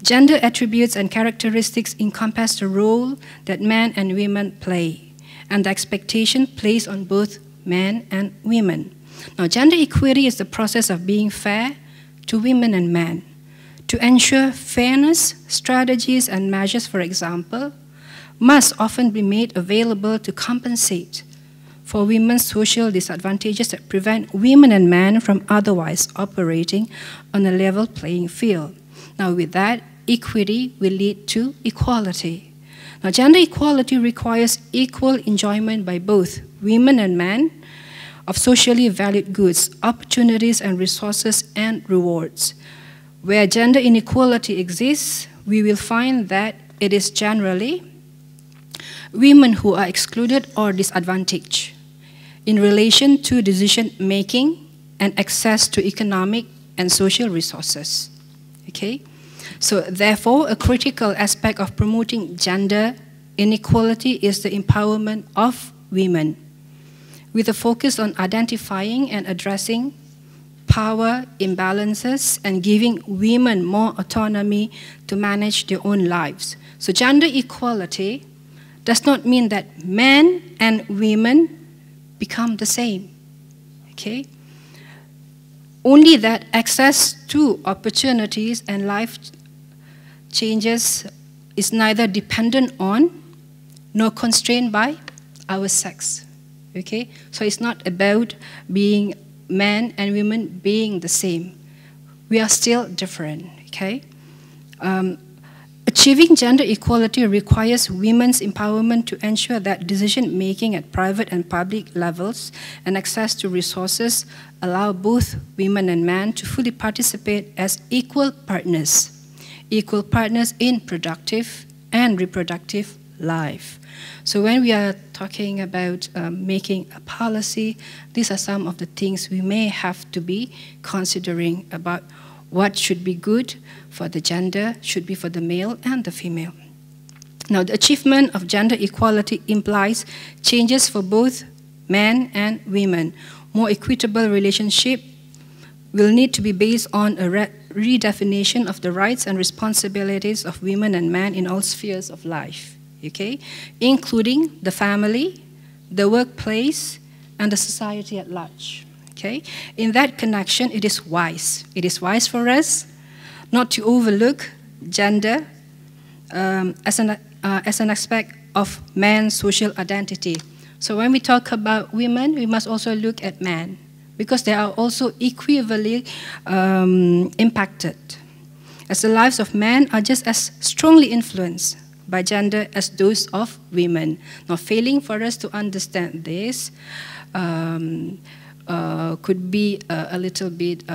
Gender attributes and characteristics encompass the role that men and women play, and the expectation placed on both men and women. Now, gender equity is the process of being fair to women and men. To ensure fairness, strategies and measures, for example, must often be made available to compensate for women's social disadvantages that prevent women and men from otherwise operating on a level playing field. Now, with that, equity will lead to equality. Now, gender equality requires equal enjoyment by both women and men of socially valued goods, opportunities and resources and rewards. Where gender inequality exists, we will find that it is generally women who are excluded or disadvantaged in relation to decision-making and access to economic and social resources. Okay? So therefore, a critical aspect of promoting gender inequality is the empowerment of women, with a focus on identifying and addressing power imbalances and giving women more autonomy to manage their own lives. So gender equality does not mean that men and women become the same. Okay? Only that access to opportunities and life changes is neither dependent on nor constrained by our sex. Okay? So it's not about being men and women being the same. We are still different. Okay? Achieving gender equality requires women's empowerment to ensure that decision-making at private and public levels and access to resources allow both women and men to fully participate as equal partners in productive and reproductive life. So when we are talking about making a policy, these are some of the things we may have to be considering about what should be good for the gender, should be for the male and the female. Now, the achievement of gender equality implies changes for both men and women. More equitable relationship will need to be based on a redefinition of the rights and responsibilities of women and men in all spheres of life, okay? Including the family, the workplace, and the society at large. Okay? In that connection, it is wise. It is wise for us not to overlook gender as an aspect of man's social identity. So when we talk about women, we must also look at men, because they are also equivalently impacted, as the lives of men are just as strongly influenced by gender as those of women. Now, failing for us to understand this could be a little bit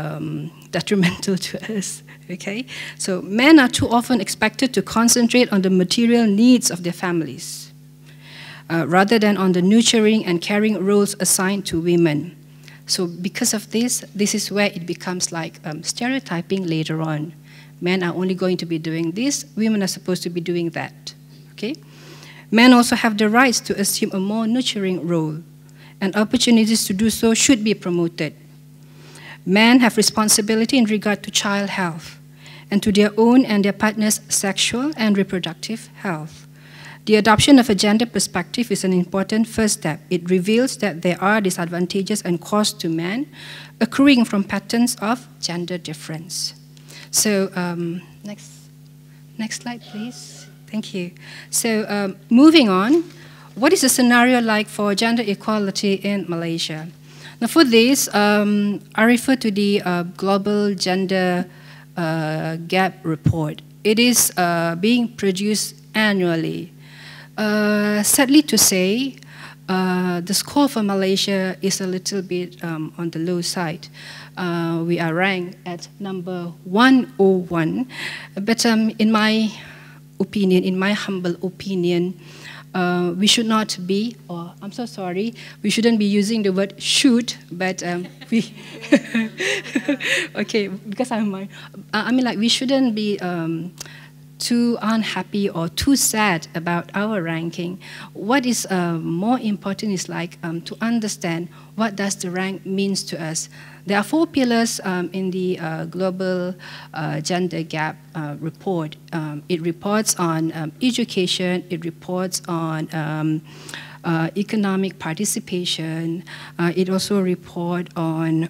detrimental to us, okay? So men are too often expected to concentrate on the material needs of their families, rather than on the nurturing and caring roles assigned to women. So because of this is where it becomes like stereotyping later on. Men are only going to be doing this, women are supposed to be doing that. Okay? Men also have the rights to assume a more nurturing role, and opportunities to do so should be promoted. Men have responsibility in regard to child health and to their own and their partner's sexual and reproductive health. The adoption of a gender perspective is an important first step. It reveals that there are disadvantages and costs to men accruing from patterns of gender difference. So next slide, please. Thank you. So moving on, what is the scenario like for gender equality in Malaysia? Now for this, I refer to the Global Gender Gap Report. It is being produced annually. Sadly to say, the score for Malaysia is a little bit on the low side. We are ranked at number 101, but in my opinion, in my humble opinion, we should not be, or I'm so sorry, we shouldn't be using the word should, but we, okay, because I mean like we shouldn't be too unhappy or too sad about our ranking. What is more important is like to understand what does the rank means to us. There are 4 pillars in the Global Gender Gap Report. It reports on education, it reports on economic participation, it also reports on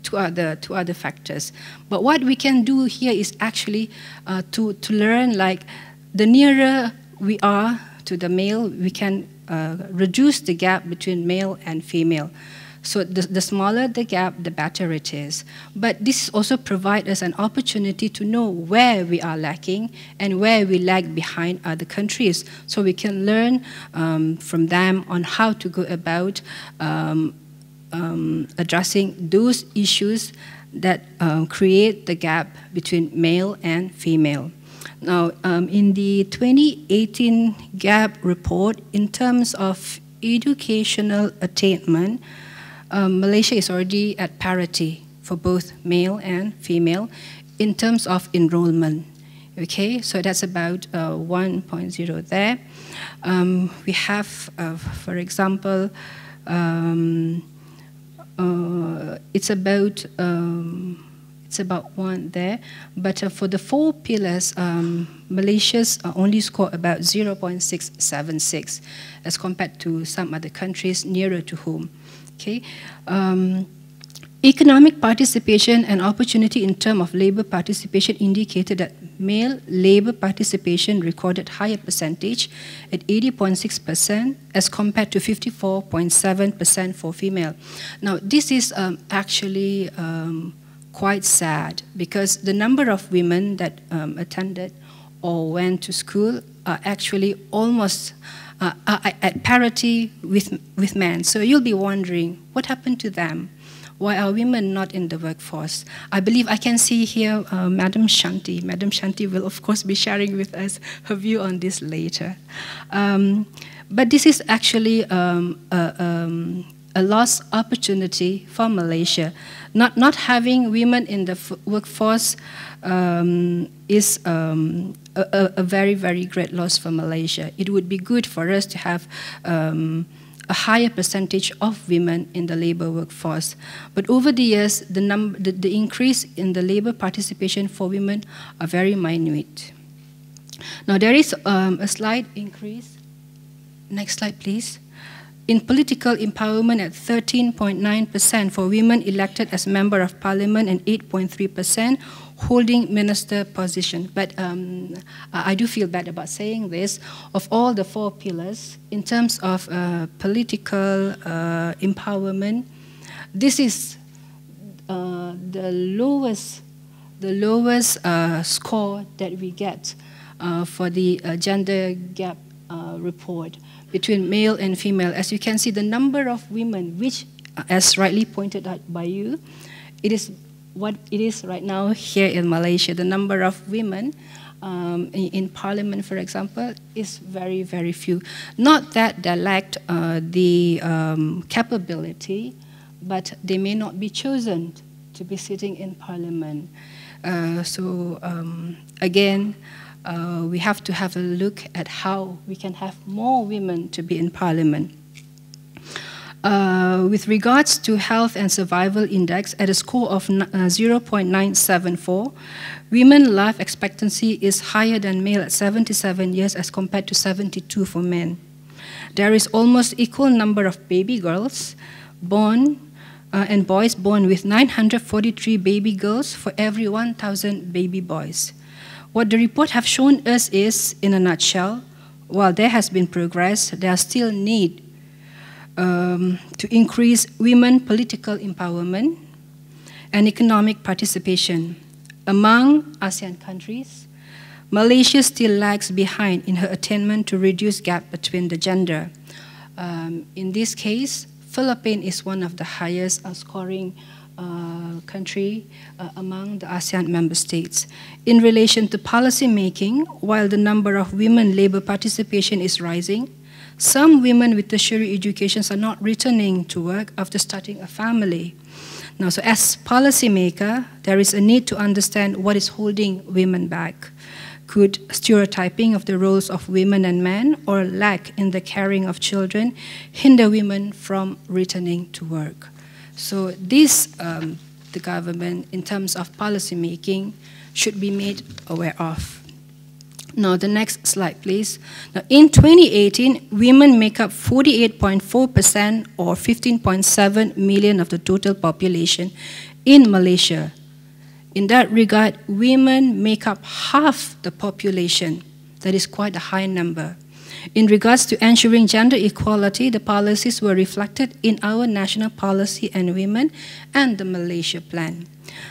two other factors. But what we can do here is actually to learn, like, the nearer we are to the male, we can reduce the gap between male and female. So the smaller the gap, the better it is. But this also provides us an opportunity to know where we are lacking and where we lag behind other countries, so we can learn from them on how to go about addressing those issues that create the gap between male and female. Now, in the 2018 gap report, in terms of educational attainment, Malaysia is already at parity for both male and female in terms of enrollment. Okay, so that's about 1.0 there. We have, for example, it's about 1 there, but for the 4 pillars, Malaysia's only score about 0.676 as compared to some other countries nearer to home. Okay. Economic participation and opportunity in terms of labor participation indicated that male labor participation recorded higher percentage at 80.6% as compared to 54.7% for female. Now, this is actually quite sad, because the number of women that attended or went to school are actually almost at parity with men. So you'll be wondering, what happened to them? Why are women not in the workforce? I believe I can see here Madam Shanti. Madam Shanti will, of course, be sharing with us her view on this later. But this is actually a lost opportunity for Malaysia. Not having women in the workforce is a very, very great loss for Malaysia. It would be good for us to have a higher percentage of women in the labor workforce. But over the years, the increase in the labor participation for women are very minute. Now, there is a slight increase. Next slide, please. In political empowerment at 13.9% for women elected as member of parliament and 8.3% holding minister position. But I do feel bad about saying this. Of all the 4 pillars, in terms of political empowerment, this is the lowest score that we get for the gender gap report between male and female. As you can see, the number of women, which, as rightly pointed out by you, it is what it is right now here in Malaysia. The number of women in Parliament, for example, is very, very few. Not that they lacked the capability, but they may not be chosen to be sitting in Parliament. Again, we have to have a look at how we can have more women to be in Parliament. With regards to health and survival index, at a score of 0.974, women life expectancy is higher than male at 77 years as compared to 72 for men. There is almost equal number of baby girls born and boys born, with 943 baby girls for every 1,000 baby boys. What the report have shown us is, in a nutshell, while there has been progress, there still need to increase women political empowerment and economic participation. Among ASEAN countries, Malaysia still lags behind in her attainment to reduce gap between the gender. In this case, Philippines is one of the highest scoring country among the ASEAN member states. In relation to policy making, while the number of women labor participation is rising, some women with tertiary educations are not returning to work after starting a family. Now, so as policymaker, there is a need to understand what is holding women back. Could stereotyping of the roles of women and men or lack in the caring of children hinder women from returning to work? So this, the government, in terms of policy making, should be made aware of. Now, the next slide, please. Now, in 2018, women make up 48.4% or 15.7 million of the total population in Malaysia. In that regard, women make up half the population. That is quite a high number. In regards to ensuring gender equality, the policies were reflected in our National Policy and Women and the Malaysia Plan.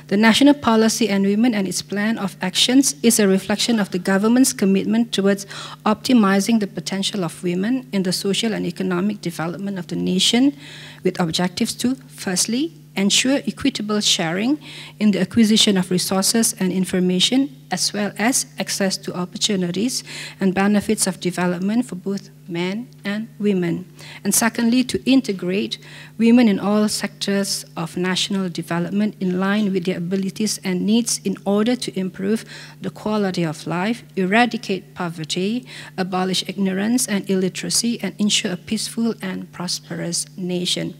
The National Policy and Women and its plan of actions is a reflection of the government's commitment towards optimizing the potential of women in the social and economic development of the nation, with objectives to, firstly, ensure equitable sharing in the acquisition of resources and information, as well as access to opportunities and benefits of development for both men and women. And secondly, to integrate women in all sectors of national development in line with their abilities and needs in order to improve the quality of life, eradicate poverty, abolish ignorance and illiteracy, and ensure a peaceful and prosperous nation.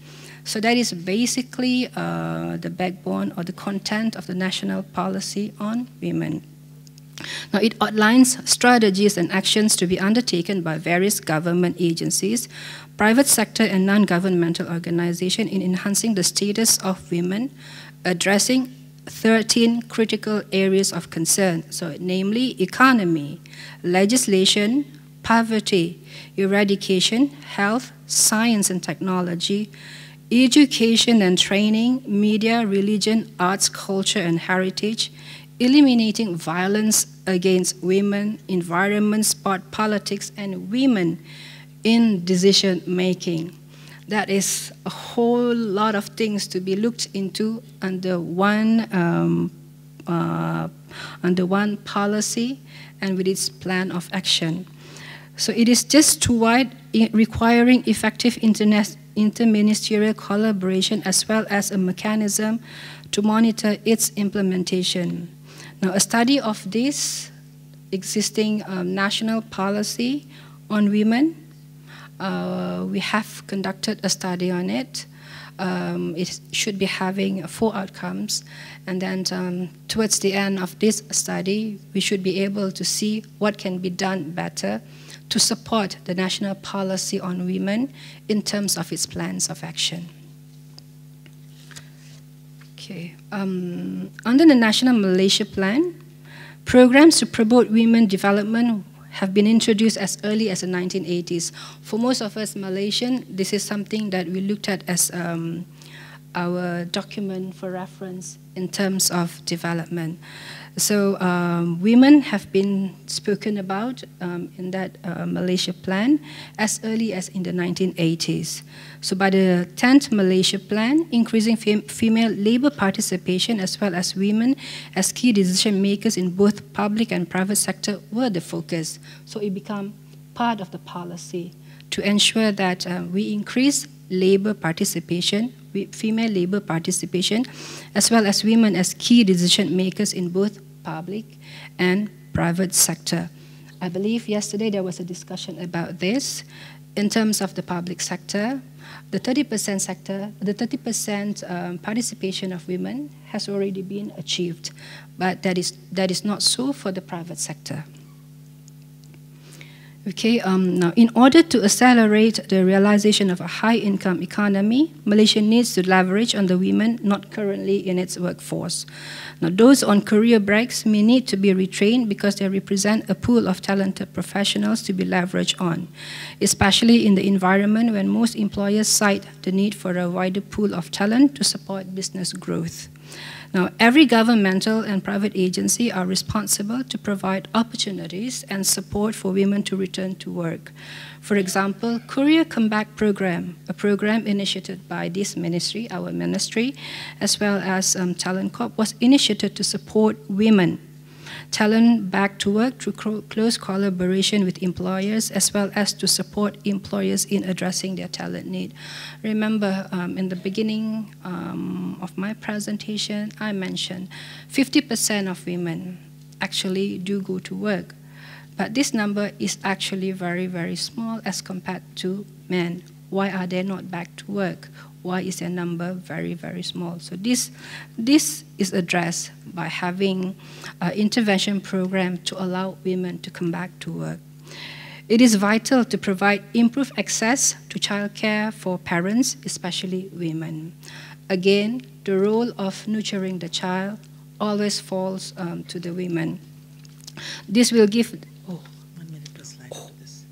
So that is basically the backbone or the content of the National Policy on Women. Now, it outlines strategies and actions to be undertaken by various government agencies, private sector and non-governmental organizations in enhancing the status of women, addressing 13 critical areas of concern, so namely economy, legislation, poverty, eradication, health, science and technology, education and training, media, religion, arts, culture and heritage, eliminating violence against women, environment, sport, politics, and women in decision making. That is a whole lot of things to be looked into under one policy and with its plan of action. So it is just too wide, requiring effective interministerial collaboration as well as a mechanism to monitor its implementation. Now, a study of this existing national policy on women, we have conducted a study on it. It should be having 4 outcomes, and then towards the end of this study, we should be able to see what can be done better to support the national policy on women in terms of its plans of action. Okay. Under the National Malaysia Plan, programs to promote women development have been introduced as early as the 1980s. For most of us Malaysian, this is something that we looked at as our document for reference in terms of development. So women have been spoken about in that Malaysia plan as early as in the 1980s. So by the 10th Malaysia plan, increasing female labor participation as well as women as key decision makers in both public and private sector were the focus. So it became part of the policy to ensure that we increase labor participation, female labor participation, as well as women as key decision makers in both public and private sector. I believe yesterday there was a discussion about this. In terms of the public sector, the 30% sector, the 30% participation of women has already been achieved, but that is not so for the private sector. Okay, now in order to accelerate the realization of a high-income economy, Malaysia needs to leverage on the women not currently in its workforce. Now, those on career breaks may need to be retrained because they represent a pool of talented professionals to be leveraged on, especially in the environment when most employers cite the need for a wider pool of talent to support business growth. Now, every governmental and private agency are responsible to provide opportunities and support for women to return to work. For example, Career Comeback Program, a program initiated by this ministry, our ministry, as well as Talent Corp, was initiated to support women talent back to work through close collaboration with employers, as well as to support employers in addressing their talent need. Remember, in the beginning of my presentation, I mentioned 50% of women actually do go to work. But this number is actually very, very small as compared to men. Why are they not back to work? Why is their number very, very small? So this is addressed by having an intervention program to allow women to come back to work. It is vital to provide improved access to childcare for parents, especially women. Again, the role of nurturing the child always falls to the women. This will give...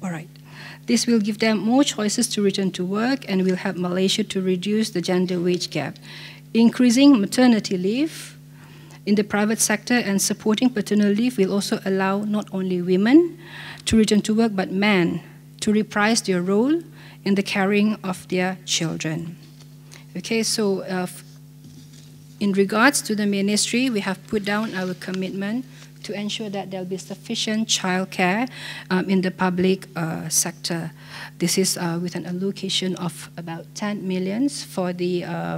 all right. This will give them more choices to return to work and will help Malaysia to reduce the gender wage gap. Increasing maternity leave in the private sector and supporting paternal leave will also allow not only women to return to work, but men to reprise their role in the caring of their children. Okay, so in regards to the ministry, we have put down our commitment to ensure that there will be sufficient childcare in the public sector. This is with an allocation of about 10 million for the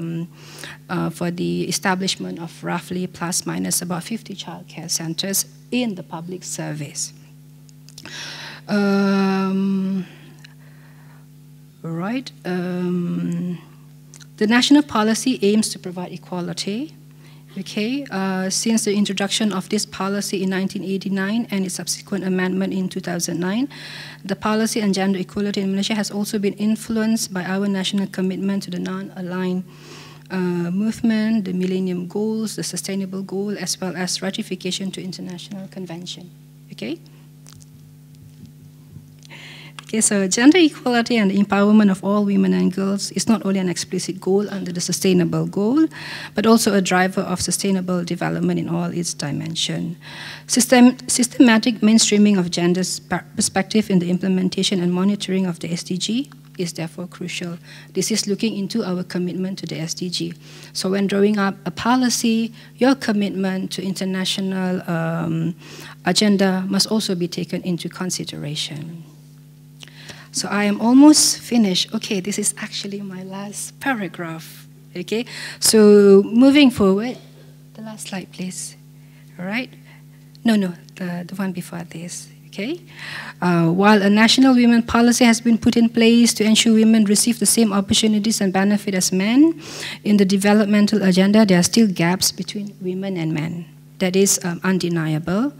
establishment of roughly plus minus about 50 childcare centers in the public service. Right. The national policy aims to provide equality. Okay, since the introduction of this policy in 1989 and its subsequent amendment in 2009, the policy on gender equality in Malaysia has also been influenced by our national commitment to the non-aligned movement, the Millennium Goals, the Sustainable Goal, as well as ratification to international convention. Okay? Okay, so gender equality and the empowerment of all women and girls is not only an explicit goal under the Sustainable Goal, but also a driver of sustainable development in all its dimensions. Systematic mainstreaming of gender perspective in the implementation and monitoring of the SDG is therefore crucial. This is looking into our commitment to the SDG. So when drawing up a policy, your commitment to international agenda must also be taken into consideration. So I am almost finished. Okay, this is actually my last paragraph. Okay, so moving forward, the last slide, please. All right? No, the one before this. Okay. While a national women policy has been put in place to ensure women receive the same opportunities and benefit as men, in the developmental agenda, there are still gaps between women and men. That is undeniable.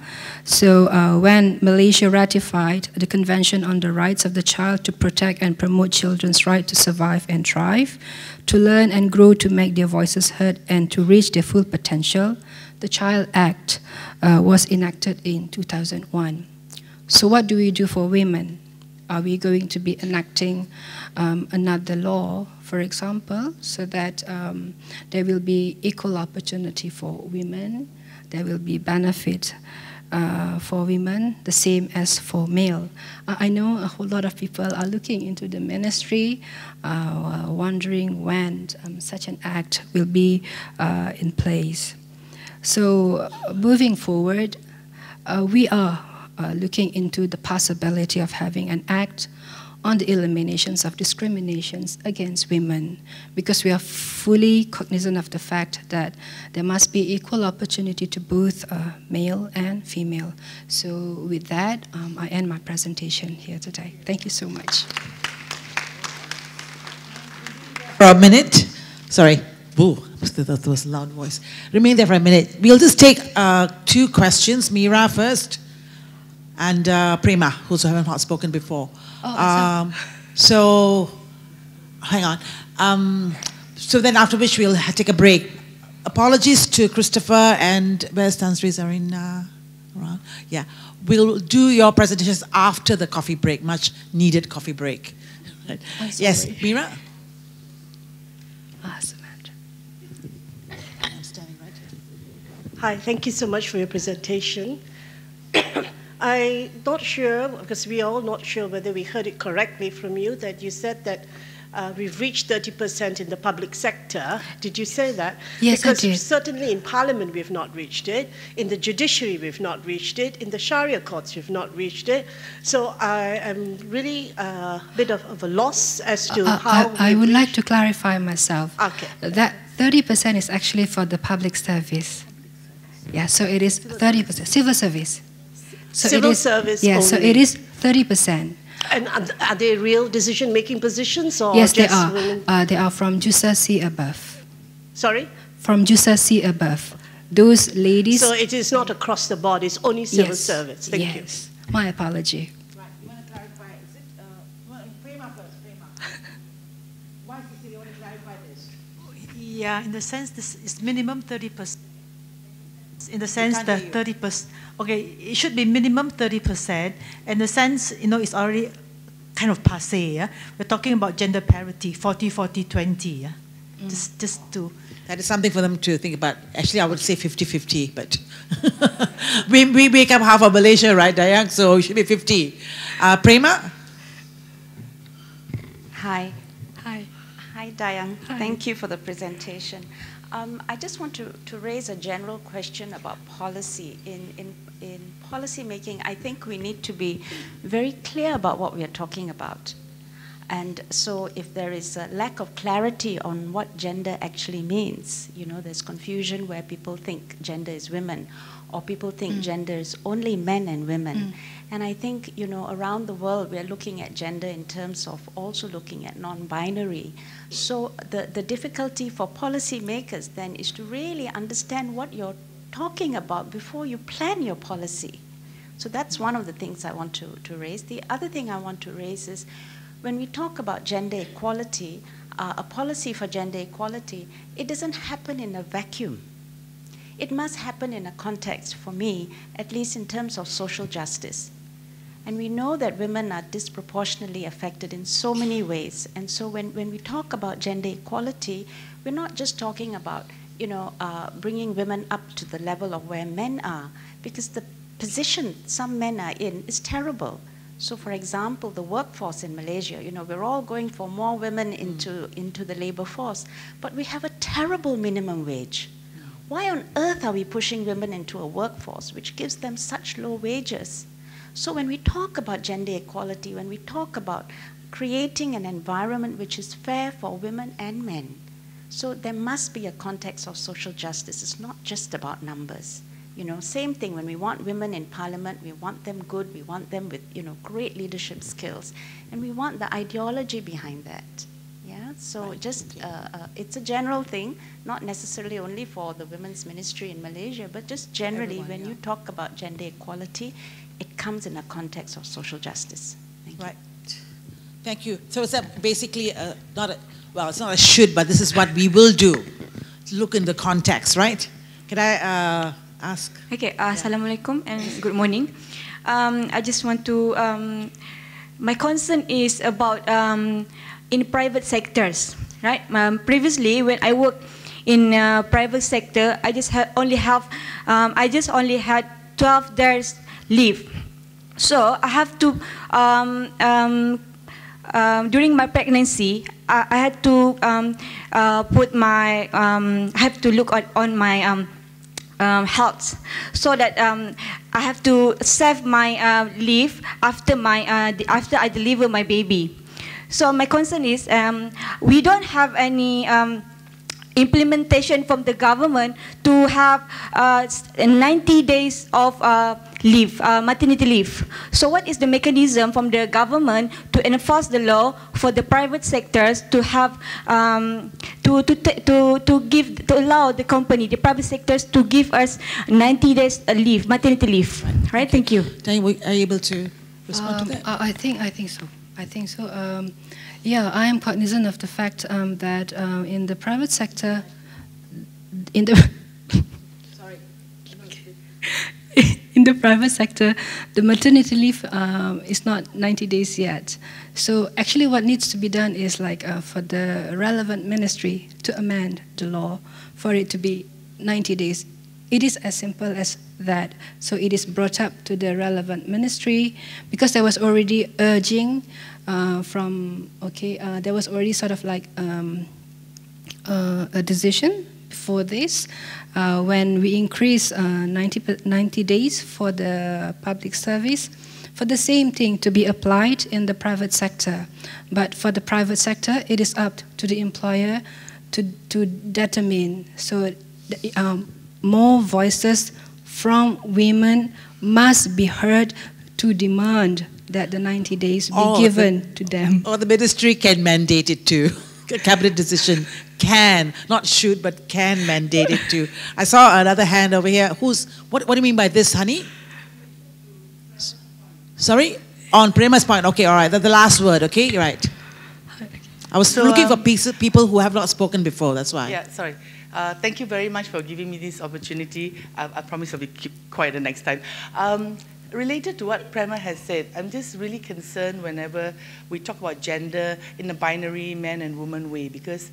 So when Malaysia ratified the Convention on the Rights of the Child to protect and promote children's right to survive and thrive, to learn and grow, to make their voices heard, and to reach their full potential, the Child Act was enacted in 2001. So what do we do for women? are we going to be enacting another law, for example, so that there will be equal opportunity for women, there will be benefit for women, the same as for male. I know a whole lot of people are looking into the ministry, wondering when such an act will be in place. So moving forward, we are looking into the possibility of having an act on the eliminations of discriminations against women, because we are fully cognizant of the fact that there must be equal opportunity to both male and female. So with that, I end my presentation here today. Thank you so much. For a minute, sorry, boo, that was a loud voice. Remain there for a minute. We'll just take 2 questions. Mira first, and Prema, who's not spoken before. So, hang on. So then after which we'll take a break. Apologies to Christopher and where's Tansri Zarina? Yeah, we'll do your presentations after the coffee break, much needed coffee break. Right. Yes, Mira? I'm standing right here. Hi, thank you so much for your presentation. I'm not sure, because we're all not sure whether we heard it correctly from you, that you said that we've reached 30% in the public sector. Did you say that? Yes, because I did. Certainly in Parliament we've not reached it, in the judiciary we've not reached it, in the Sharia courts we've not reached it. So I am really a bit of a loss as to how... I would like to clarify myself. Okay. That 30% is actually for the public service. Yeah, so it is 30%. Civil service. So Civil it is, service yeah, only. so it is 30%. And are they real decision-making positions or Yes, just they are. women? They are from Jusa C above. Sorry? From Jusa C above. Those ladies... So it is not across the board, it's only civil Yes, service. Thank you. yes. My apology. Right, you want to clarify, is it, Prema first, Prema. Why do you want to clarify this? Yeah, in the sense this is minimum 30%. In the sense that 30%, okay, it should be minimum 30%. In the sense, it's already kind of passé. Yeah? We're talking about gender parity, 40-40-20. Yeah? Just to... That is something for them to think about. Actually, I would say 50-50, but we make up half of Malaysia, right, Dayang? So it should be 50. Prema? Hi. Hi. Hi, Dayang. Hi. Thank you for the presentation. I just want to raise a general question about policy. In policy making, I think we need to be very clear about what we are talking about. And so if there is a lack of clarity on what gender actually means, there's confusion where people think gender is women, or people think gender is only men and women. And I think, around the world, we're looking at gender in terms of also looking at non-binary. So the difficulty for policymakers then is to really understand what you're talking about before you plan your policy. So that's one of the things I want to raise. The other thing I want to raise is when we talk about gender equality, a policy for gender equality, it doesn't happen in a vacuum. It must happen in a context, for me, at least in terms of social justice. And we know that women are disproportionately affected in so many ways. And so when we talk about gender equality, we're not just talking about, bringing women up to the level of where men are, because the position some men are in is terrible. So for example, the workforce in Malaysia, we're all going for more women into the labor force, but we have a terrible minimum wage. Why on earth are we pushing women into a workforce which gives them such low wages? So when we talk about gender equality, when we talk about creating an environment which is fair for women and men, so there must be a context of social justice. It's not just about numbers. Same thing when we want women in parliament, we want them good, we want them with, great leadership skills, and we want the ideology behind that. Yeah, so just, it's a general thing, not necessarily only for the women's ministry in Malaysia, but just generally when you talk about gender equality, it comes in a context of social justice. Thank you. Right. Thank you. So it's basically it's not a should, but this is what we will do. Look in the context, right? Can I ask? Okay, Assalamualaikum and good morning. I just want to my concern is about in private sectors, right? Previously, when I worked in private sector, I just only had 12 days leave. So I have to during my pregnancy, I had to I have to look on my health, so that I have to save my leave after after I deliver my baby. So my concern is we don't have any implementation from the government to have 90 days of leave, maternity leave. So what is the mechanism from the government to enforce the law for the private sectors to have to allow the company, the private sectors, to give us 90 days leave, maternity leave? Right. Thank you. Are you able to respond to that? I think so. Yeah, I am cognizant of the fact that in the private sector, in the in the private sector, the maternity leave is not 90 days yet. So actually, what needs to be done is like for the relevant ministry to amend the law for it to be 90 days. It is as simple as that. So it is brought up to the relevant ministry, because there was already urging there was already sort of like a decision before this when we increase 90 days for the public service, for the same thing to be applied in the private sector. But for the private sector, it is up to the employer to determine. So more voices from women must be heard to demand that the 90 days be given to them. Or the ministry can mandate it too. A cabinet decision can, not should, but can mandate it too. I saw another hand over here. What do you mean by this, honey? Sorry? On Prema's point. Okay, all right. That's the last word, okay? You're right. I was looking for people who have not spoken before, that's why. Yeah, sorry. Thank you very much for giving me this opportunity. I promise I'll be quiet the next time. Related to what Prema has said, I'm just really concerned whenever we talk about gender in a binary man and woman way, because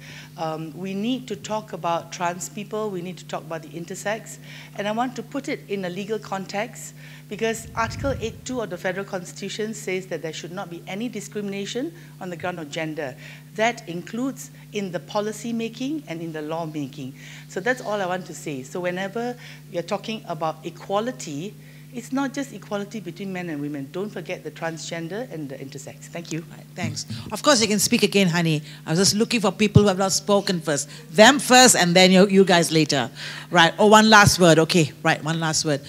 we need to talk about trans people, we need to talk about the intersex, and I want to put it in a legal context, because Article 8.2 of the Federal Constitution says that there should not be any discrimination on the ground of gender. That includes in the policy making and in the law making. So that's all I want to say. So whenever you're talking about equality, it's not just equality between men and women. Don't forget the transgender and the intersex. Thank you. Right, thanks. Of course, you can speak again, honey. I was just looking for people who have not spoken first. Them first, and then you guys later. Right. Oh, one last word. Okay. Right. One last word.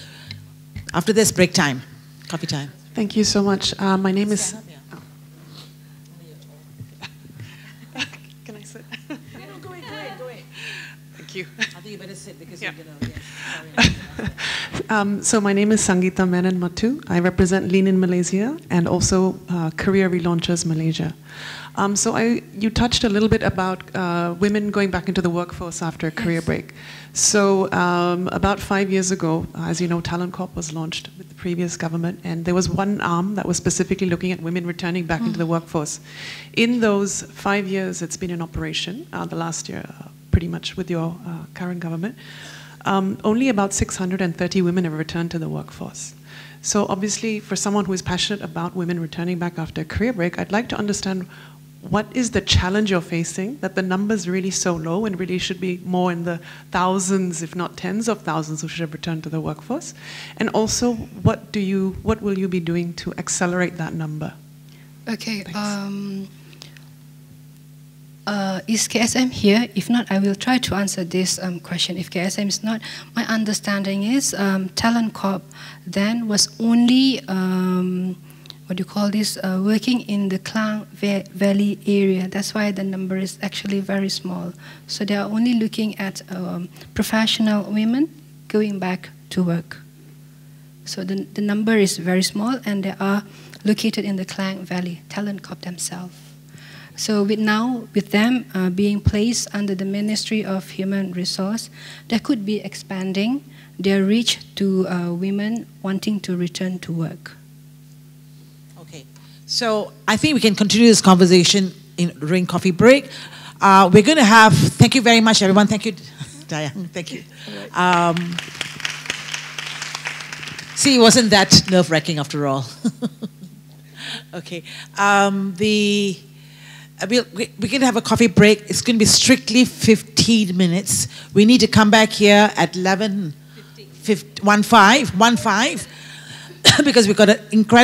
After this, break time. Coffee time. Thank you so much. My name is... Can I sit? No, go ahead. Thank you. I think you better sit because you're going to... So my name is Sangeeta Menon Matu. I represent Lean in Malaysia and also Career Relaunchers Malaysia. You touched a little bit about women going back into the workforce after a career break. So about 5 years ago, as you know, Talent Corp was launched with the previous government, and there was one arm that was specifically looking at women returning back into the workforce. In those 5 years, it's been in operation, the last year pretty much with your current government. Only about 630 women have returned to the workforce. So obviously, for someone who is passionate about women returning back after a career break, I'd like to understand what is the challenge you're facing, that the number's really so low and really should be more in the thousands, if not tens of thousands, who should have returned to the workforce? And also, what will you be doing to accelerate that number? Okay. Is KSM here? If not, I will try to answer this question. If KSM is not, my understanding is Talent Corp then was only, working in the Klang Valley area. That's why the number is actually very small. So they are only looking at professional women going back to work. So the number is very small, and they are located in the Klang Valley, Talent Corp themselves. So with them being placed under the Ministry of Human Resource, they could be expanding their reach to women wanting to return to work. Okay. So I think we can continue this conversation during coffee break. We're going to have, thank you very much, everyone. Thank you, Diane. Thank you. See, it wasn't that nerve-wracking after all. Okay. We're going to have a coffee break. It's going to be strictly 15 minutes. We need to come back here at 11:15 because we've got an incredible